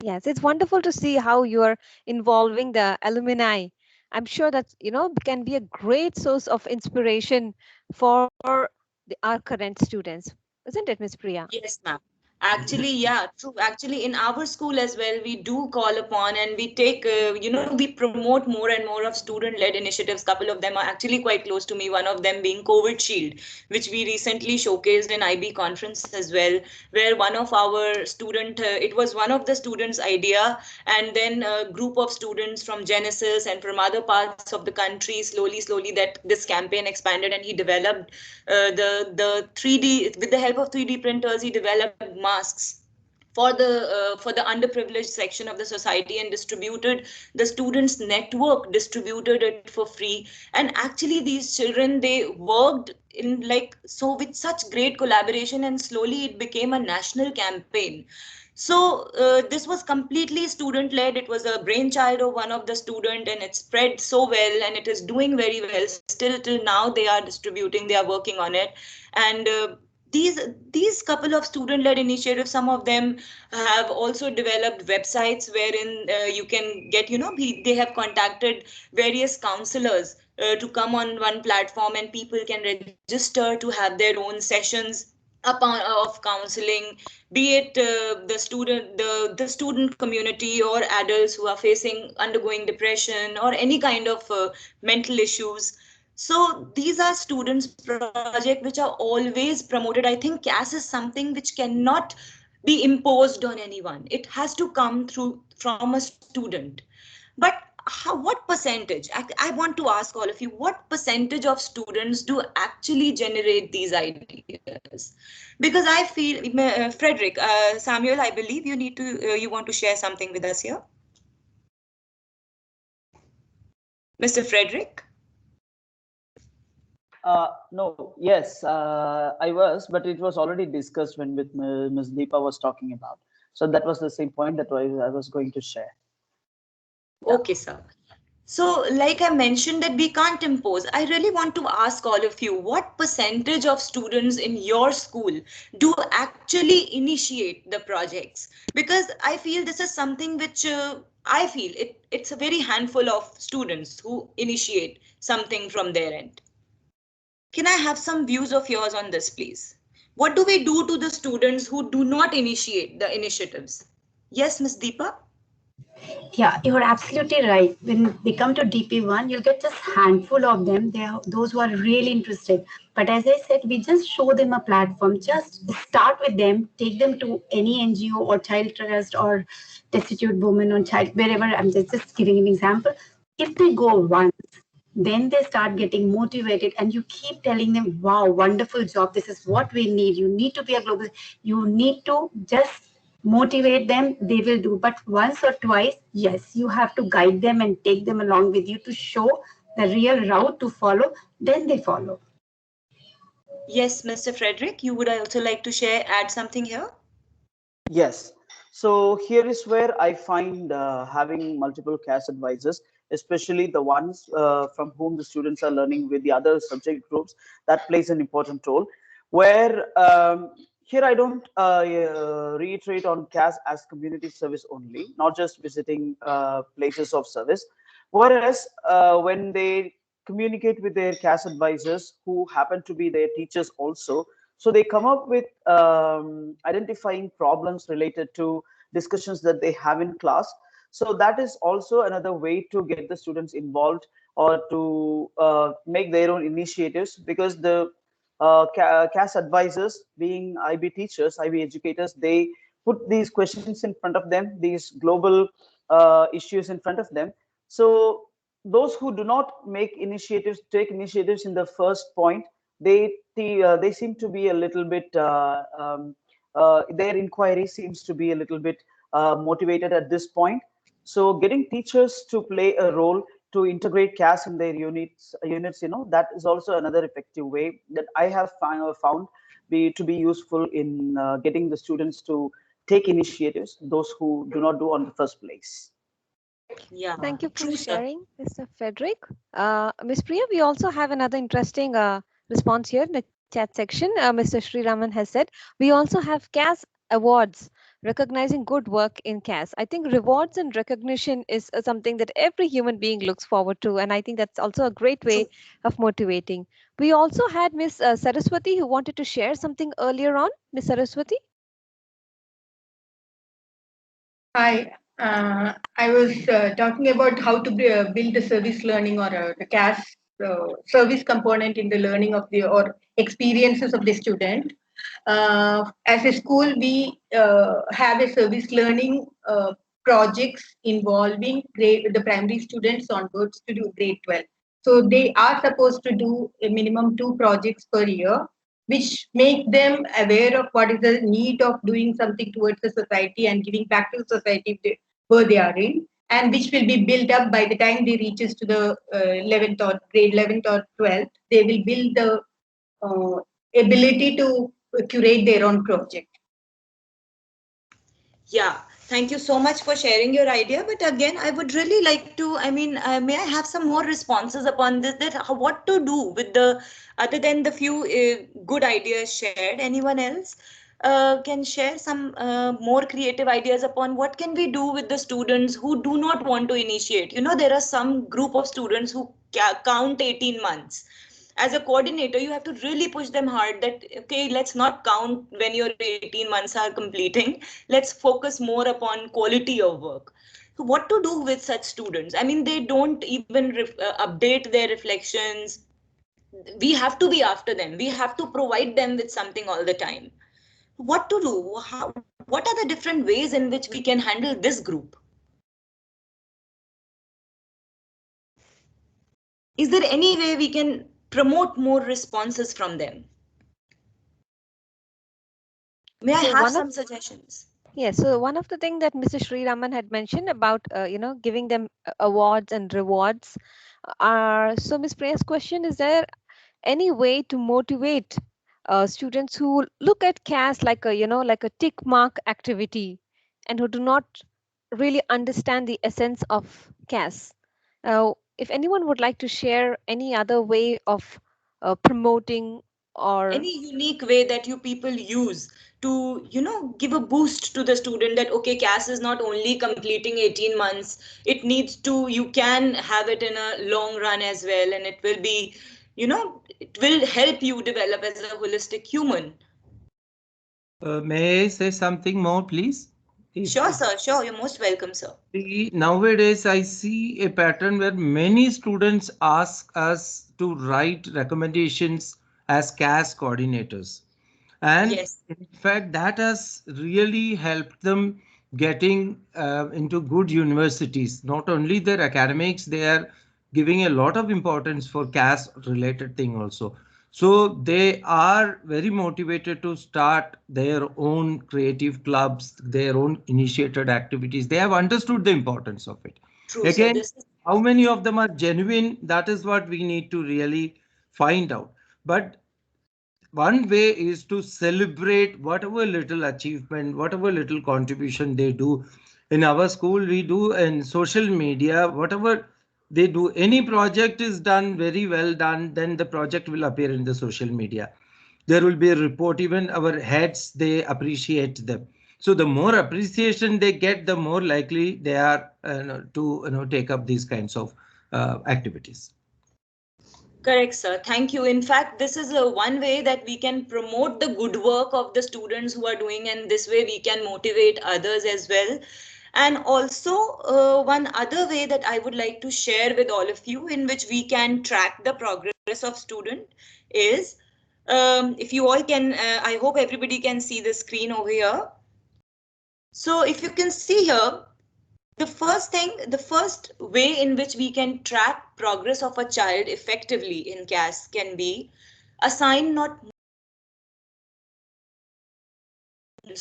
Yes, it's wonderful to see how you're involving the alumni. I'm sure that, can be a great source of inspiration for our current students. Isn't it, Ms. Priya? Yes, ma'am. Actually, yeah, true. Actually, in our school as well, we do call upon and we take, we promote more and more of student-led initiatives. Couple of them are actually quite close to me. One of them being COVID Shield, which we recently showcased in IB conference as well, where one of our student, it was one of the students' idea, and then a group of students from Genesis and from other parts of the country, slowly that this campaign expanded, and he developed the 3D, with the help of 3D printers, he developed masks for the underprivileged section of the society, and distributed, the students network distributed it for free. And actually these children, they worked in like so with such great collaboration, and slowly it became a national campaign. So this was completely student led. It was a brainchild of one of the student, and it spread so well, and it is doing very well still till now. They are distributing, they are working on it. And these couple of student led initiatives, some of them have also developed websites wherein you can get, they have contacted various counselors to come on one platform, and people can register to have their own sessions upon of counseling, be it the student community or adults who are facing undergoing depression or any kind of mental issues. So these are students project which are always promoted. I think CAS is something which cannot be imposed on anyone. It has to come through from a student. But what percentage, I want to ask all of you, what percentage of students do actually generate these ideas? Because I feel, Frederick, Samuel, I believe you want to share something with us here. Mr. Frederick? No, yes, I was, but it was already discussed when with Ms. Deepa was talking about. So that was the same point that I was going to share. Yeah. Okay, sir. So, like I mentioned, that we can't impose. I really want to ask all of you, what percentage of students in your school do actually initiate the projects? Because I feel this is something which I feel it's a very handful of students who initiate something from their end. Can I have some views of yours on this, please? What do we do to the students who do not initiate the initiatives? Yes, Ms. Deepa? Yeah, you're absolutely right. When they come to DP1, you'll get just handful of them. They are those who are really interested. But as I said, we just show them a platform. Just start with them. Take them to any NGO or child trust or destitute women or child wherever. I'm just giving an example. If they go once, then they start getting motivated, and you keep telling them, "Wow, wonderful job! This is what we need. You need to be a global. You need to just." Motivate them, they will do. But once or twice, yes, you have to guide them and take them along with you to show the real route to follow, then they follow. Yes, Mr. Frederick, you would also like to add something here? Yes. So here is where I find having multiple CAS advisors, especially the ones from whom the students are learning with the other subject groups, that plays an important role. Where here I don't reiterate on CAS as community service only, not just visiting places of service. Whereas when they communicate with their CAS advisors who happen to be their teachers also, so they come up with identifying problems related to discussions that they have in class. So that is also another way to get the students involved or to make their own initiatives, because the CAS advisors, being IB teachers, IB educators, they put these questions in front of them, these global issues in front of them. So those who do not take initiatives in the first point, they seem to be a little bit their inquiry seems to be a little bit motivated at this point. So getting teachers to play a role to integrate CAS in their units, that is also another effective way that I have found to be useful in getting the students to take initiatives, those who do not do on the first place. Yeah, Thank you for true, sir. sharing, Mr. Frederick. Ms. Priya, we also have another interesting response here in the chat section. Mr. Sriraman has said, we also have CAS awards recognizing good work in CAS. I think rewards and recognition is something that every human being looks forward to. And I think that's also a great way of motivating. We also had Ms. Saraswati who wanted to share something earlier on. Ms. Saraswati? Hi, I was talking about how to build the service learning or the CAS service component in the learning of the or experiences of the student. As a school, we have a service learning projects involving the primary students onwards to do grade 12. So they are supposed to do a minimum 2 projects per year, which make them aware of what is the need of doing something towards the society and giving back to the society where they are in, and which will be built up by the time they reaches to the 11th or grade 11th or 12th. They will build the ability to curate their own project. Yeah, thank you so much for sharing your idea. But again, I would really like to, may I have some more responses upon this, that what to do with the, other than the few good ideas shared, anyone else can share some more creative ideas upon what can we do with the students who do not want to initiate. You know, there are some group of students who count 18 months. As a coordinator, you have to really push them hard that, okay, let's not count when your 18 months are completing. Let's focus more upon quality of work. So what to do with such students? I mean, they don't even update their reflections. We have to be after them. We have to provide them with something all the time. What to do? What are the different ways in which we can handle this group? Is there any way we can promote more responses from them? May I have some suggestions? Yes, so one of the things that Mr. Sri Raman had mentioned about, giving them awards and rewards are, so Ms. Priya's question, is there any way to motivate students who look at CAS like like a tick mark activity and who do not really understand the essence of CAS? If anyone would like to share any other way of promoting or any unique way that you people use to, give a boost to the student that, okay, CAS is not only completing 18 months, it needs to, you can have it in a long run as well, and it will be, it will help you develop as a holistic human. May I say something more, please? Sure, sir. Sure. You're most welcome, sir. Nowadays, I see a pattern where many students ask us to write recommendations as CAS coordinators. And Yes. in fact, that has really helped them getting into good universities. Not only their academics, they are giving a lot of importance for CAS related thing also. So they are very motivated to start their own creative clubs, their own initiated activities. They have understood the importance of it. True, sir. Again, This is how many of them are genuine? That is what we need to really find out. But one way is to celebrate whatever little achievement, whatever little contribution they do. In our school, we do in social media, whatever they do, any project is done very well done, then the project will appear in the social media. There will be a report, even our heads, they appreciate them. So the more appreciation they get, the more likely they are to take up these kinds of activities. correct, sir. Thank you. In fact, this is one way that we can promote the good work of the students who are doing, and this way we can motivate others as well. And also, one other way that I would like to share with all of you, in which we can track the progress of student, is if you all can, I hope everybody can see the screen over here. So if you can see here, the first way in which we can track progress of a child effectively in CAS can be assign not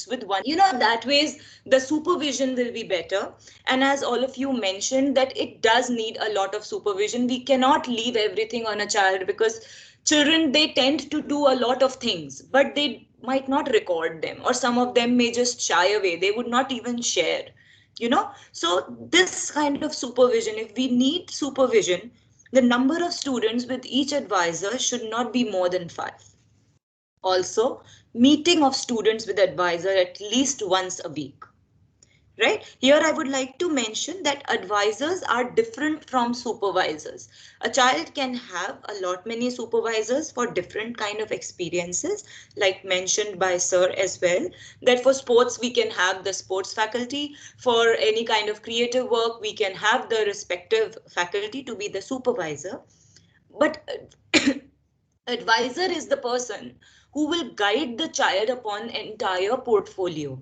with one, that ways the supervision will be better. And as all of you mentioned, that it does need a lot of supervision. We cannot leave everything on a child, because children, they tend to do a lot of things, but they might not record them, or some of them may just shy away. They would not even share, so this kind of supervision, if we need supervision, the number of students with each advisor should not be more than 5. Also, meeting of students with advisor at least once a week. Right here, I would like to mention that advisors are different from supervisors. A child can have a lot many supervisors for different kind of experiences, like mentioned by sir as well, that for sports we can have the sports faculty, for any kind of creative work we can have the respective faculty to be the supervisor. But advisor is the person who will guide the child upon entire portfolio,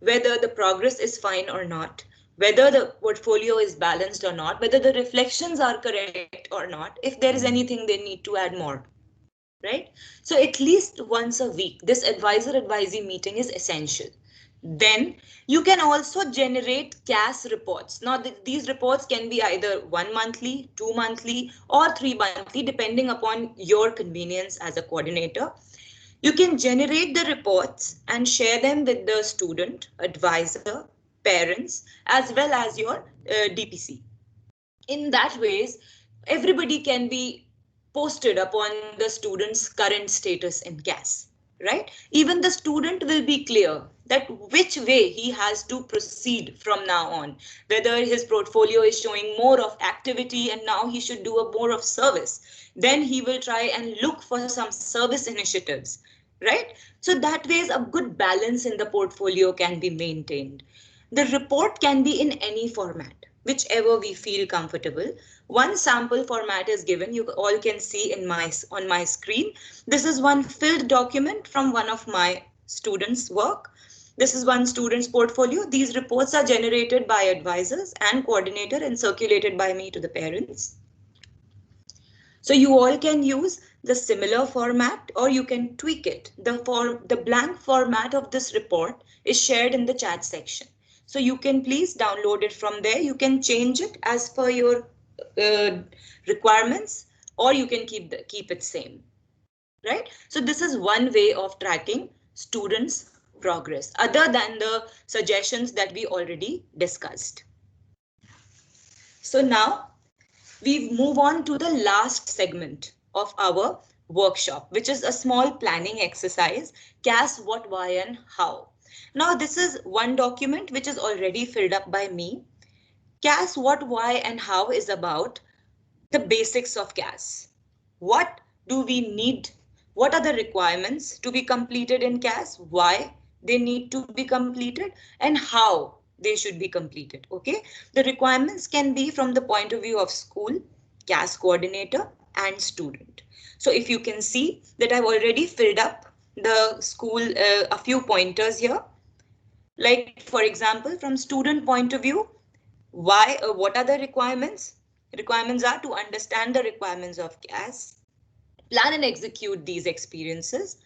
whether the progress is fine or not, whether the portfolio is balanced or not, whether the reflections are correct or not, if there is anything they need to add more. Right? So at least once a week, this advisor advisee meeting is essential. Then you can also generate CAS reports. Now these reports can be either 1 monthly, 2 monthly, or 3 monthly, depending upon your convenience as a coordinator. You can generate the reports and share them with the student, advisor, parents, as well as your DPC. In that ways, everybody can be posted upon the student's current status in CAS, right? Even the student will be clear that which way he has to proceed from now on, whether his portfolio is showing more of activity and now he should do a more of service, then he will try and look for some service initiatives, right? So that ways a good balance in the portfolio can be maintained. The report can be in any format, whichever we feel comfortable. One sample format is given. You all can see on my screen. This is one filled document from one of my students' work. This is one student's portfolio. These reports are generated by advisors and coordinator and circulated by me to the parents. So you all can use the similar format, or you can tweak it. The blank format of this report is shared in the chat section. So you can please download it from there. You can change it as per your requirements, or you can keep it same. Right? So this is one way of tracking students' progress, other than the suggestions that we already discussed. So now we move on to the last segment of our workshop, which is a small planning exercise, CAS, what, why, and how. Now, this is one document which is already filled up by me. CAS, what, why, and how is about the basics of CAS. What do we need? What are the requirements to be completed in CAS? Why? they need to be completed and how they should be completed. Okay, the requirements can be from the point of view of school, CAS coordinator and student. So if you can see that I've already filled up the school a few pointers here. Like for example, from student point of view, what are the requirements? Requirements are to understand the requirements of CAS, plan and execute these experiences,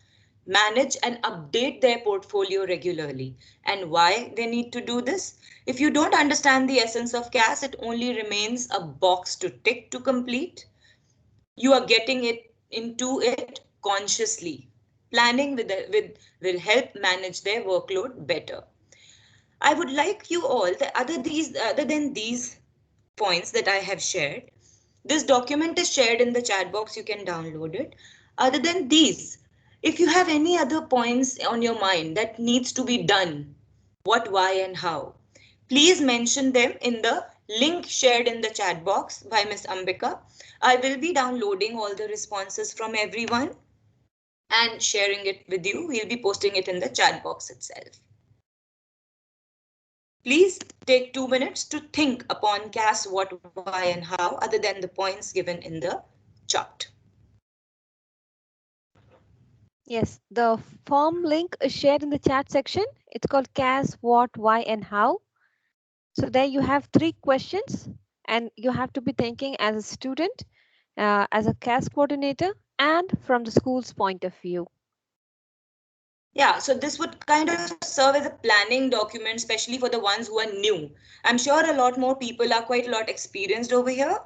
manage and update their portfolio regularly. And why they need to do this? If you don't understand the essence of CAS, it only remains a box to tick to complete. You are getting it into it consciously. Planning will help manage their workload better. I would like you all, other than these points that I have shared, this document is shared in the chat box. You can download it. Other than these, if you have any other points on your mind that needs to be done, what, why, and how, please mention them in the link shared in the chat box by Ms. Ambika. I will be downloading all the responses from everyone and sharing it with you. We'll be posting it in the chat box itself. Please take 2 minutes to think upon CAS, what, why, and how, other than the points given in the chart. Yes, the form link is shared in the chat section. It's called CAS, what, why, and how. So there you have 3 questions, and you have to be thinking as a student, as a CAS coordinator, and from the school's point of view. Yeah, so this would kind of serve as a planning document, especially for the ones who are new. I'm sure a lot more people are quite a lot experienced over here,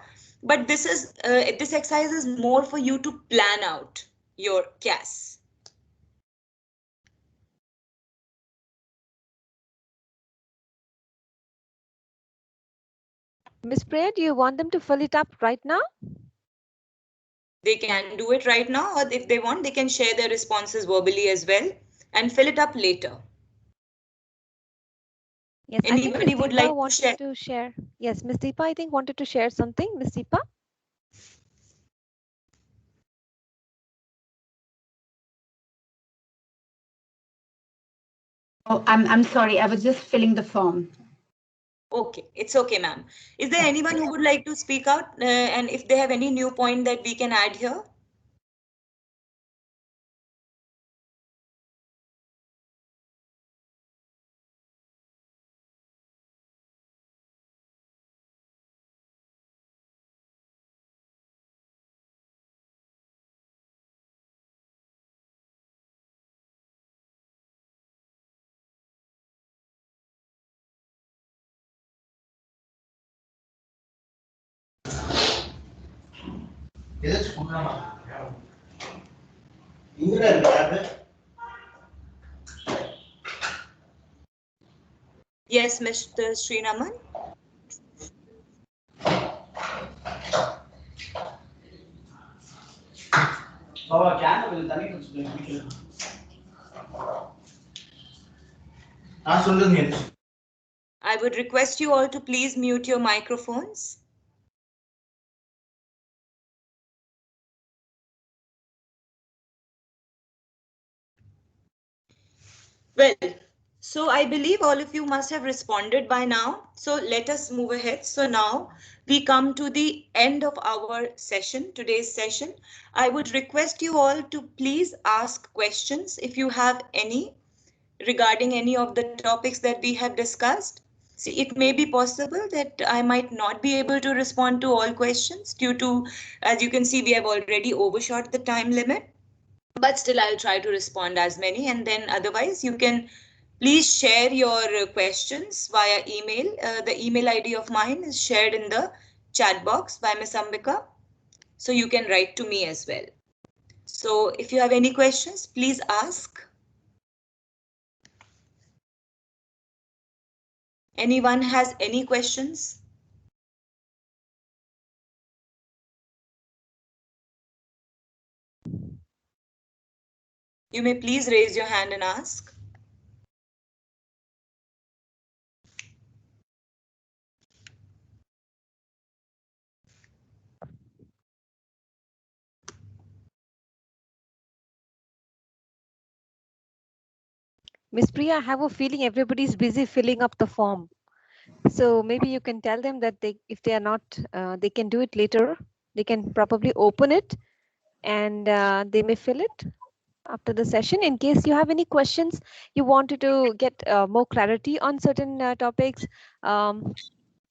but this exercise is more for you to plan out your CAS. Ms. Priya, do you want them to fill it up right now? They can do it right now, or if they want, they can share their responses verbally as well and fill it up later. Yes, Anybody would like to share? Yes, Ms. Deepa, I think wanted to share something. Ms. Deepa? Oh, I'm sorry. I was just filling the form. Okay, it's okay, ma'am. Is there anyone who would like to speak out and if they have any new point that we can add here? Yes, Mr. Srinaman. I would request you all to please mute your microphones. Well, so I believe all of you must have responded by now. So let us move ahead. So now we come to the end of our session, today's session. I would request you all to please ask questions if you have any regarding any of the topics that we have discussed. See, it may be possible that I might not be able to respond to all questions due to, as you can see, we have already overshot the time limit. But still, I'll try to respond as many, and then otherwise you can please share your questions via email. The email ID of mine is shared in the chat box by Ms. Ambika. So you can write to me as well. So if you have any questions, please ask. Anyone has any questions? You may please raise your hand and ask. Miss Priya, I have a feeling everybody's busy filling up the form. So maybe you can tell them that if they are not, they can do it later. They can probably open it and they may fill it after the session. In case you have any questions, you wanted to get more clarity on certain topics,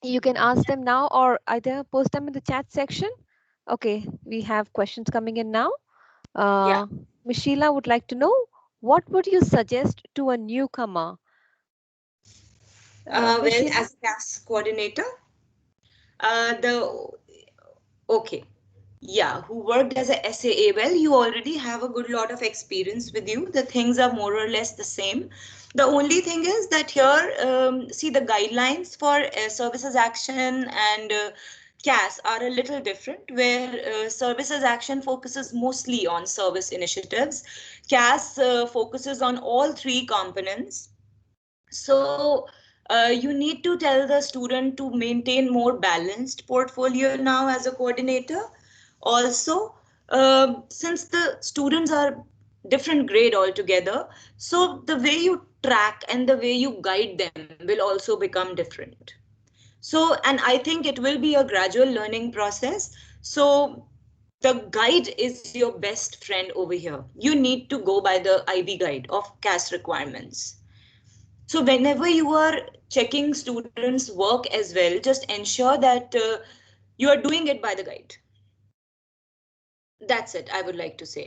you can ask them now or either post them in the chat section. Okay, we have questions coming in now. Yeah. Ms. Sheila would like to know, what would you suggest to a newcomer? Well, Ms. Sheila? as a CAS coordinator, the okay, yeah, who worked as a SAA, well, you already have a good lot of experience with you. The things are more or less the same. The only thing is that here, see, the guidelines for services action and CAS are a little different, where services action focuses mostly on service initiatives. CAS focuses on all three components. So you need to tell the student to maintain more balanced portfolio now as a coordinator. Also, since the students are different grade altogether, so the way you track and the way you guide them will also become different. So, and I think it will be a gradual learning process. So the guide is your best friend over here. You need to go by the IB guide of CAS requirements. So whenever you are checking students' work as well, just ensure that you are doing it by the guide. That's it, I would like to say.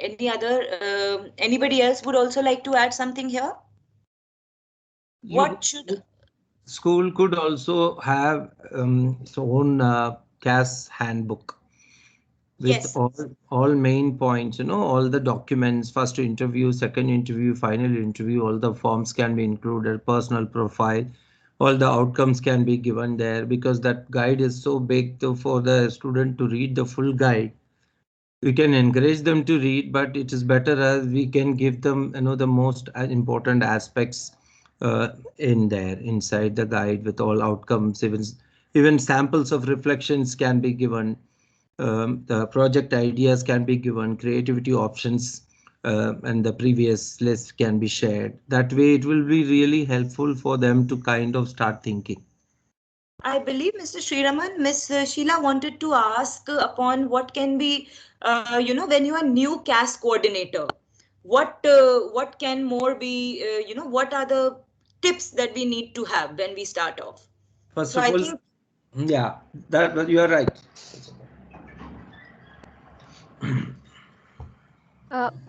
Anybody else would also like to add something here? What should School could also have its own CAS handbook with yes, all main points, all the documents, first interview, second interview, final interview, all the forms can be included, personal profile, all the outcomes can be given there, because that guide is so big for the student to read the full guide. We can encourage them to read, but it is better as we can give them the most important aspects in there inside the guide with all outcomes. Even samples of reflections can be given, the project ideas can be given, creativity options, and the previous list can be shared. That way it will be really helpful for them to kind of start thinking. I believe Mr. Sriraman, Ms. Sheila wanted to ask upon what can be, when you are new CAS coordinator, what can more be, what are the tips that we need to have when we start off? First So of I all, think yeah, that you are right.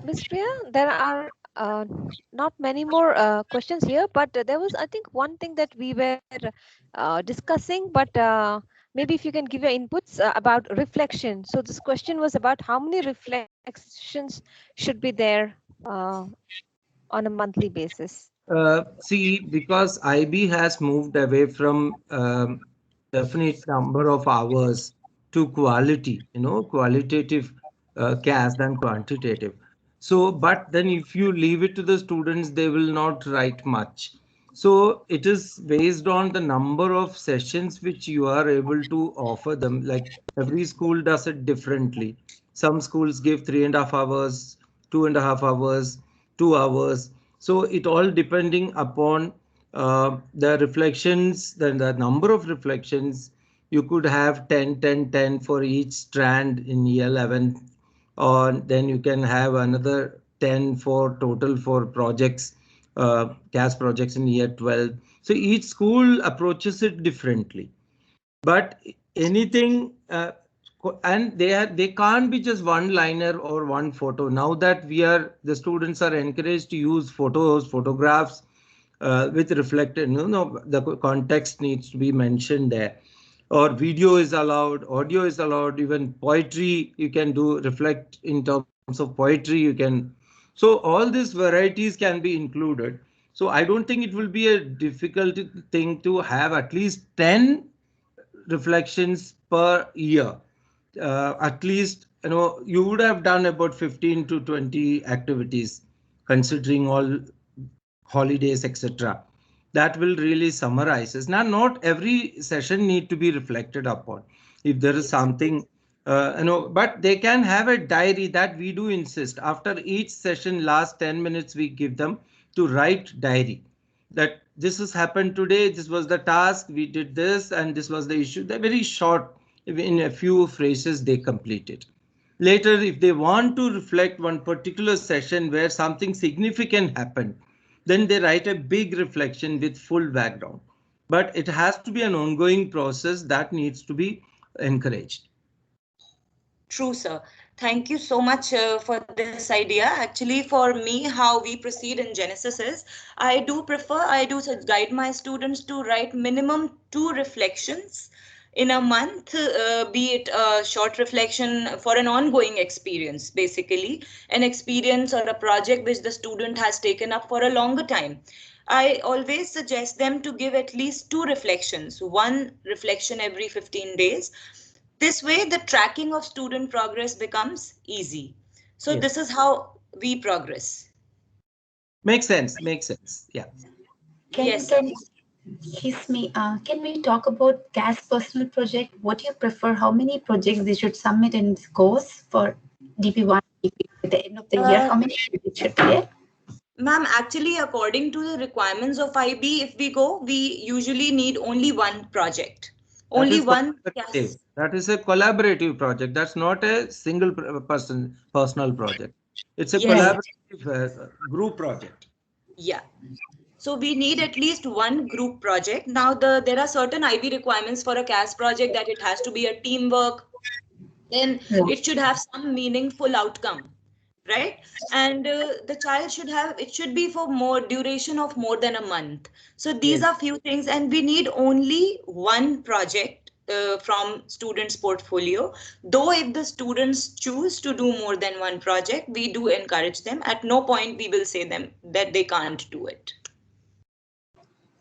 Ms. Priya, there are not many more questions here, but there was, I think, one thing that we were discussing, but maybe if you can give your inputs about reflection. So this question was about how many reflections should be there on a monthly basis. See, because IB has moved away from definite number of hours to quality, qualitative CAS than quantitative. So, but then if you leave it to the students, they will not write much. So it is based on the number of sessions which you are able to offer them. Like every school does it differently. Some schools give 3.5 hours, 2.5 hours, 2 hours. So it all depending upon the reflections, then the number of reflections. You could have 10, 10, 10 for each strand in year 11, or then you can have another 10 for total for projects, CAS projects in year 12. So each school approaches it differently. But anything, and they can't be just one liner or one photo. Now that the students are encouraged to use photographs with reflected, the context needs to be mentioned there, or video is allowed, audio is allowed, even poetry you can do reflect in terms of poetry you can. So all these varieties can be included. So I don't think it will be a difficult thing to have at least 10 reflections per year. At least, you would have done about 15 to 20 activities, considering all holidays, etc. That will really summarize it. Now, not every session need to be reflected upon. If there is something, but they can have a diary that we do insist. After each session, last 10 minutes, we give them to write diary, that this has happened today, this was the task, we did this, and this was the issue. They're very short, in a few phrases they complete it. Later, if they want to reflect one particular session where something significant happened, then they write a big reflection with full background. But it has to be an ongoing process that needs to be encouraged. True, sir. Thank you so much for this idea. Actually, for me, how we proceed in Genesis is, I do guide my students to write minimum 2 reflections in a month, be it a short reflection for an ongoing experience, basically, an experience or a project which the student has taken up for a longer time. I always suggest them to give at least 2 reflections, one reflection every 15 days. This way, the tracking of student progress becomes easy. So Yes. this is how we progress. Makes sense. Makes sense. Yeah. Yes. Can we talk about CAS personal project? What do you prefer? How many projects they should submit in this course for DP1 at the end of the year? How many should there? Ma'am, actually, according to the requirements of IB, if we go, we usually need only one project. Only one CAS. That is a collaborative project. That's not a single personal project. It's a collaborative group project. Yeah. So we need at least one group project. Now, there are certain IB requirements for a CAS project, that it has to be a teamwork. Then it should have some meaningful outcome, right? And the child should have, it should be for more duration of more than a month. So these are few things, and we need only one project from students' portfolio. Though if the students choose to do more than one project, we do encourage them. At no point we will say them that they can't do it.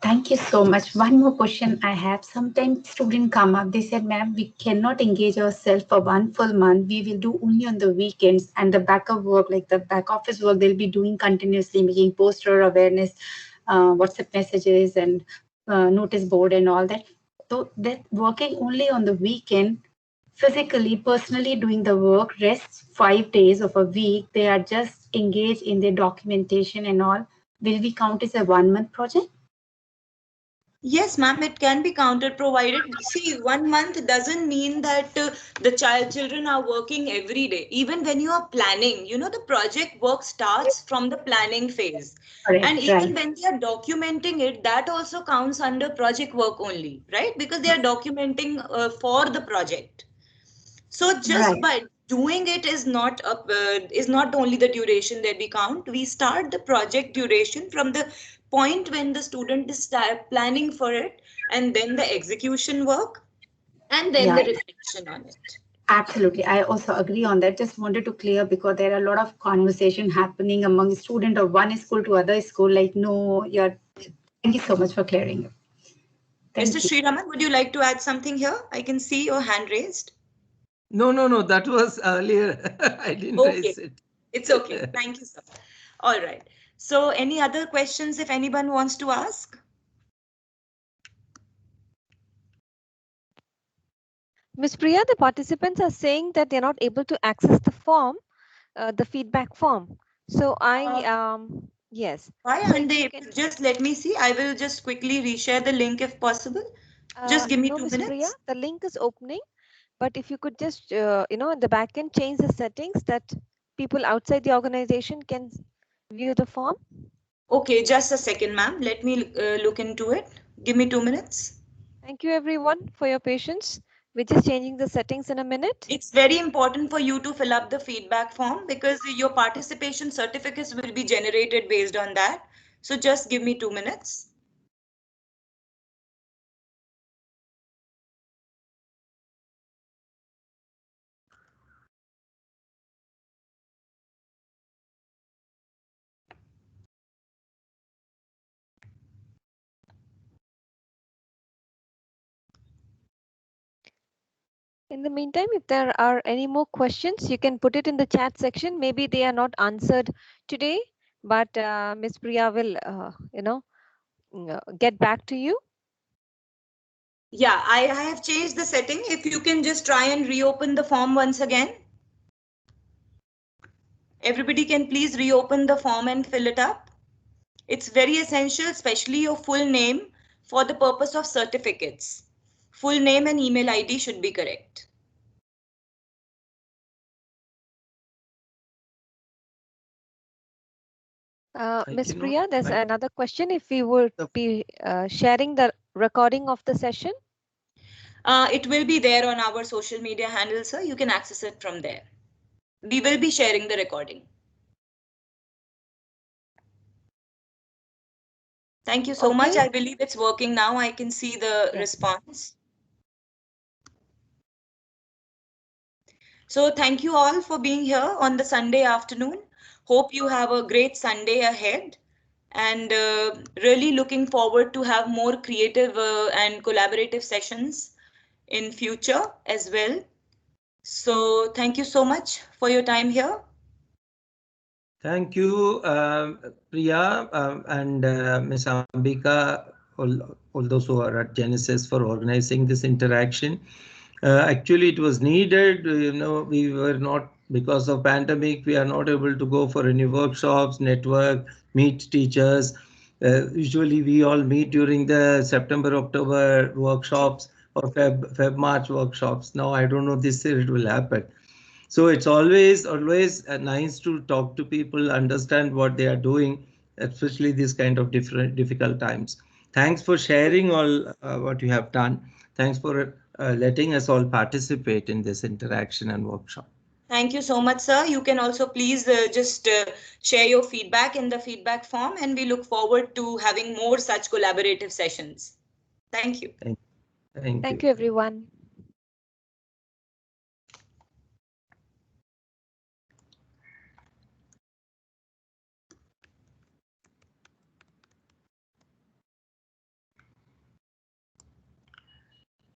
Thank you so much. One more question I have. Sometimes students come up, they said, ma'am, we cannot engage ourselves for one full month. We will do only on the weekends, and the backup work, like the back office work, they'll be doing continuously, making poster awareness, WhatsApp messages and notice board and all that. So that working only on the weekend, physically, personally doing the work, rest 5 days of a week, they are just engaged in their documentation and all. Will we count as a 1 month project? Yes, ma'am, it can be counted, provided. See, 1 month doesn't mean that the children are working every day. Even when you are planning, you know, the project work starts from the planning phase. And even when they are documenting it, that also counts under project work only, right? Because they are documenting for the project. So just by doing it is not only the duration that we count. We start the project duration from the point when the student is planning for it, and then the execution work, and then the reflection on it. Absolutely. I also agree on that. Just wanted to clear, because there are a lot of conversation happening among students of one school to other school. Like, no, thank you so much for clearing it. Mr. Sriraman, would you like to add something here? I can see your hand raised. No. That was earlier. I didn't raise it. It's okay. Thank you, sir. All right. So any other questions if anyone wants to ask? Ms. Priya, the participants are saying that they're not able to access the form, the feedback form. So yes. Why so aren't they? Just let me see. I will just quickly reshare the link if possible. Just give me 2 minutes. Priya, the link is opening, but if you could just, in the back end, change the settings that people outside the organization can view the form. Okay, just a second, ma'am. Let me look into it. Give me 2 minutes. Thank you, everyone, for your patience. We're just changing the settings in a minute. It's very important for you to fill up the feedback form, because your participation certificates will be generated based on that. So just give me 2 minutes. In the meantime, if there are any more questions, you can put it in the chat section. Maybe they are not answered today, but Ms. Priya will, get back to you. Yeah, I have changed the setting. If you can just try and reopen the form once again. Everybody can please reopen the form and fill it up. It's very essential, especially your full name for the purpose of certificates. Full name and email ID should be correct. Ms. Priya, there's another question. If we would be sharing the recording of the session? It will be there on our social media handle, sir. You can access it from there. We will be sharing the recording. Thank you so much. I believe it's working now. I can see the response. So thank you all for being here on the Sunday afternoon. Hope you have a great Sunday ahead, and really looking forward to have more creative and collaborative sessions in future as well. So thank you so much for your time here. Thank you, Priya and Ms. Ambika, all those who are at Genesis, for organizing this interaction. Actually, it was needed. We were not, because of pandemic, we are not able to go for any workshops, network, meet teachers. Usually, we all meet during the September-October workshops or Feb-March workshops. Now, I don't know this year it will happen. So it's always nice to talk to people, understand what they are doing, especially these kind of difficult times. Thanks for sharing all what you have done. Thanks for letting us all participate in this interaction and workshop. Thank you so much, sir. You can also please just share your feedback in the feedback form, and we look forward to having more such collaborative sessions. Thank you. Thank you. Thank you, everyone.